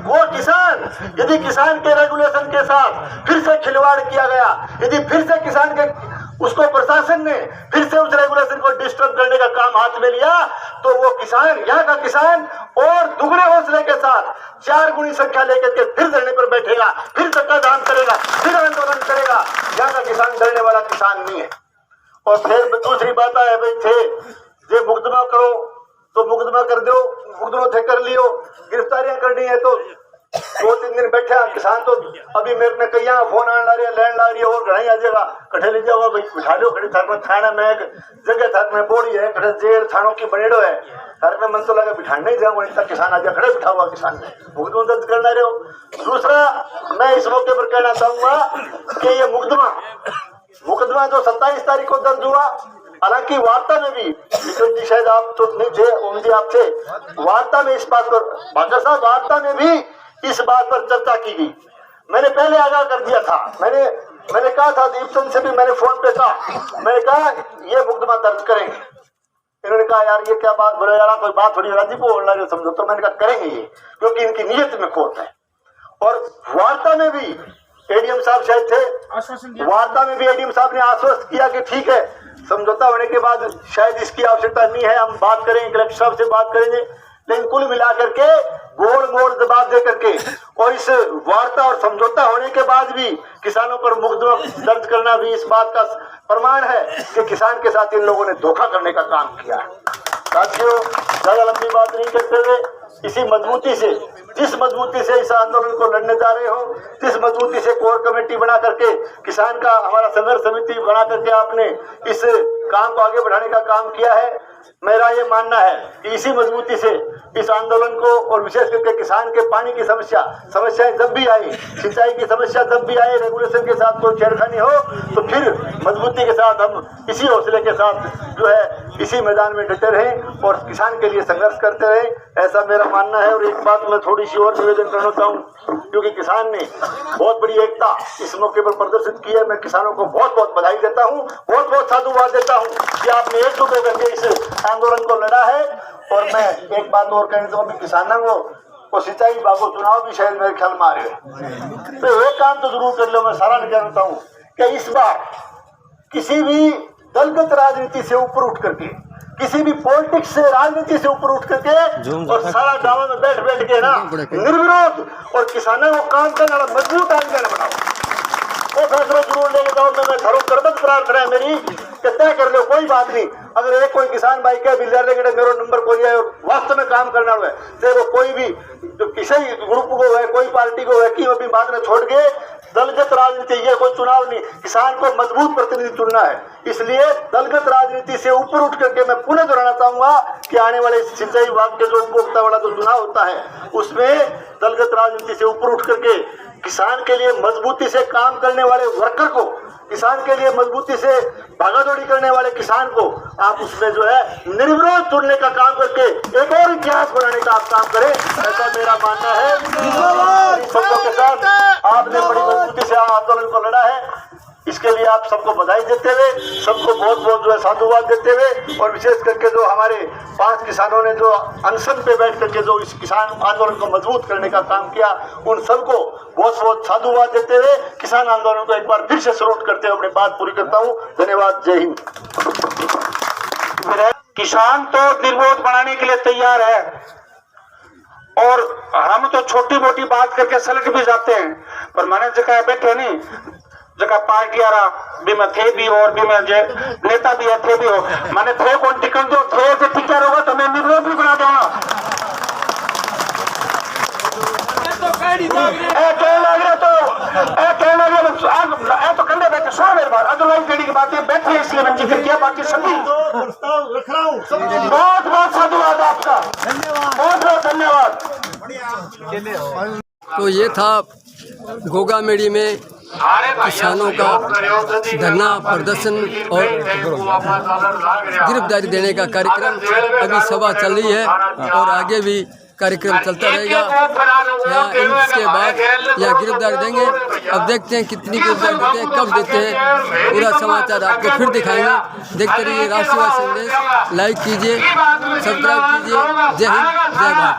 वो किसान, यदि किसान के रेगुलेशन के साथ फिर से खिलवाड़ किया गया, यदि फिर से किसान के उसको प्रशासन ने फिर से उस रेगुलेशन को डिस्टर्ब करने का काम हाथ में लिया तो वो किसान, यहाँ का किसान और दुगने हौसले के साथ 4 गुनी संख्या लेकर के फिर धरने पर बैठेगा, फिर चक्का जाम करेगा, फिर आंदोलन करेगा। यहाँ का किसान डरने वाला किसान नहीं है। और फिर दूसरी बात है भाई थे ये मुकदमा करो तो मुकदमा कर दो, मुकदमा थे कर लियो, गिरफ्तारियां करनी है तो 2-3 दिन बैठे किसान। तो अभी मेरे ने कहीं फोन आने ला रही है, लैंड ला रही है और घर ही आ जाएगा, कठे ले जाओ भाई, बिठा लो खड़ी थार में थाना में एक जगह थार में बोड़ी है, कठे जेल थानों की बनेड़ो है, थार में मन तो लगा बिठाने ही जाऊंगा, इतना किसान आ जाए, खड़े बिठा हुआ किसान मुकदमा दर्ज करना रहे हो। दूसरा मैं इस मौके पर कहना चाहूंगा कि ये मुकदमा जो 27 तारीख को दर्ज हुआ, हालांकि वार्ता में भी विक्रम जी शायद आप तो नहीं थे, ओम जी आप थे, वार्ता में इस बात पर भाकर साहब वार्ता में भी इस बात पर चर्चा की गई। मैंने पहले आगाह कर दिया था, मैंने कहा था दीपचंद से भी मैंने फोन पे कहा, मैंने कहा ये मुकदमा दर्ज करेंगे। इन्होंने कहा यार ये क्या बात बोले यार, कोई बात थोड़ी राजी को बोलना समझो, तो मैंने कहा करेंगे ये, क्योंकि इनकी नीयत में खोट है। और वार्ता में भी एडीएम साहब शायद थे, वार्ता में भी एडीएम साहब ने आश्वस्त किया कि ठीक है, समझौता होने के बाद शायद इसकी आवश्यकता नहीं है, हम बात करेंगे, कलेक्टर साहब से बात करेंगे। लेकिन कुल मिलाकर के गोल मोड़ जवाब दे करके और इस वार्ता और समझौता होने के बाद भी किसानों पर मुकदमा दर्ज करना भी इस बात का प्रमाण है कि किसान के साथ इन लोगों ने धोखा करने का काम किया है। साथियों, ज्यादा लंबी बात नहीं करते हुए इसी मजबूती से, जिस मजबूती से इस आंदोलन को लड़ने जा रहे हो, जिस मजबूती से कोर कमेटी बना करके किसान का हमारा संघर्ष समिति बना करके आपने इस काम को आगे बढ़ाने का काम किया है, मेरा ये मानना है कि इसी मजबूती से इस आंदोलन को और विशेष करके किसान के पानी की समस्याएं जब भी आई, सिंचाई की समस्या जब भी आई, रेगुलेशन के साथ कोई छेड़खानी हो तो फिर मजबूती के साथ हम इसी हौसले के साथ जो है इसी मैदान में डटे रहें और किसान के लिए संघर्ष करते रहें, ऐसा मेरा मानना है। और एक बात मैं थोड़ी सी और निवेदन करना चाहूँ, क्योंकि किसान ने बहुत बड़ी एकता इस मौके पर प्रदर्शित की है। मैं किसानों को बहुत बहुत बधाई देता हूँ, बहुत बहुत साधुवाद देता हूँ कि आपने एकजुट होकर के इस आंदोलन को लड़ा है। और मैं एक बात और कहना चाहूँ, किसानों को सिंचाई बागो चुनाव भी शायद मेरे ख्याल में आ रहे हैं, तो एक काम तो जरूर कर लो। मैं सारा नहीं जानता हूँ कि इस बार किसी भी दलगत राजनीति से ऊपर उठ करके, किसी भी पॉलिटिक्स से, राजनीति से ऊपर उठ करके और सारा गाँव में बैठ बैठ के ना निर्विरोध और किसानों को काम करने वाला मजबूत आंदोलन बनाओ, वो फैसला जरूर लेके जाओ। मैं घरों करबत प्रार्थना है मेरी कि तय कर लो, कोई बात नहीं। अगर एक कोई किसान भाई का बिल्डर लेके मेरा नंबर कोई है और वास्तव में काम करना हुआ है, तो वो कोई भी किसी ग्रुप को है, कोई पार्टी को है कि वो भी बात में छोड़ के दलगत राजनीति, ये कोई चुनाव नहीं, किसान को मजबूत प्रतिनिधि चुनना है। इसलिए दलगत राजनीति से ऊपर उठ करके मैं पुनः दोहराना चाहूंगा कि आने वाले सिंचाई विभाग के जो उपभोक्ता वाला जो चुनाव होता है उसमें दलगत राजनीति से ऊपर उठ करके किसान के लिए मजबूती से काम करने वाले वर्कर को, किसान के लिए मजबूती से भागादौड़ी करने वाले किसान को आप उसमें जो है निर्विरोध चुनने का काम करके एक और इतिहास बनाने का आप काम करें, ऐसा मेरा मानना है। सबों के साथ आपने बड़ी मजबूती से आंदोलन को लड़ा है, इसके लिए आप सबको बधाई देते हुए, सबको बहुत बहुत जो है साधुवाद देते हुए, और विशेष करके जो हमारे 5 किसानों ने जो अनशन पे बैठ करके जो इस किसान आंदोलन को मजबूत करने का काम किया, उन सबको बहुत बहुत साधुवाद देते हुए किसान आंदोलन को एक बार फिर से शुरू करते हुए अपनी बात पूरी करता हूँ। धन्यवाद। जय हिंद। किसान तो निर्विरोध बनाने के लिए तैयार है और हम तो छोटी मोटी बात करके सलट भी जाते हैं, पर मैंने जगह बैठे नहीं, जगह पार्टी आ रहा भी मैं थे भी और भी मैं नेता भी है थे भी हो, मैंने थे कौन टिकट दो थे से टिकर होगा तो मैं निर्विरोध भी बना दूंगा। तो कंधे बैठे सुनो मेरी बात, अदरवाइज लेडी की बातें बैठे इसलिए मैंने जिक्र किया, बाकी सभी बहुत बहुत साधुवाद आपका, बहुत बहुत धन्यवाद। तो ये था गोगामेड़ी में किसानों का धरना प्रदर्शन और गिरफ्तारी देने का कार्यक्रम। अभी सभा चल रही है और आगे भी कार्यक्रम चलता रहेगा। यहाँ इसके बाद यहाँ गिरफ्तारी देंगे, अब देखते हैं कितनी गिरफ्तारी देते हैं, कब देते हैं, पूरा समाचार आपको फिर दिखाएंगे। देखते रहिए राष्ट्रवाद संदेश, लाइक कीजिए, सब्सक्राइब कीजिए। जय हिंद, जय भारत।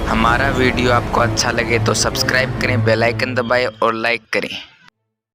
हमारा वीडियो आपको अच्छा लगे तो सब्सक्राइब करें, बेल आइकन दबाएं और लाइक करें।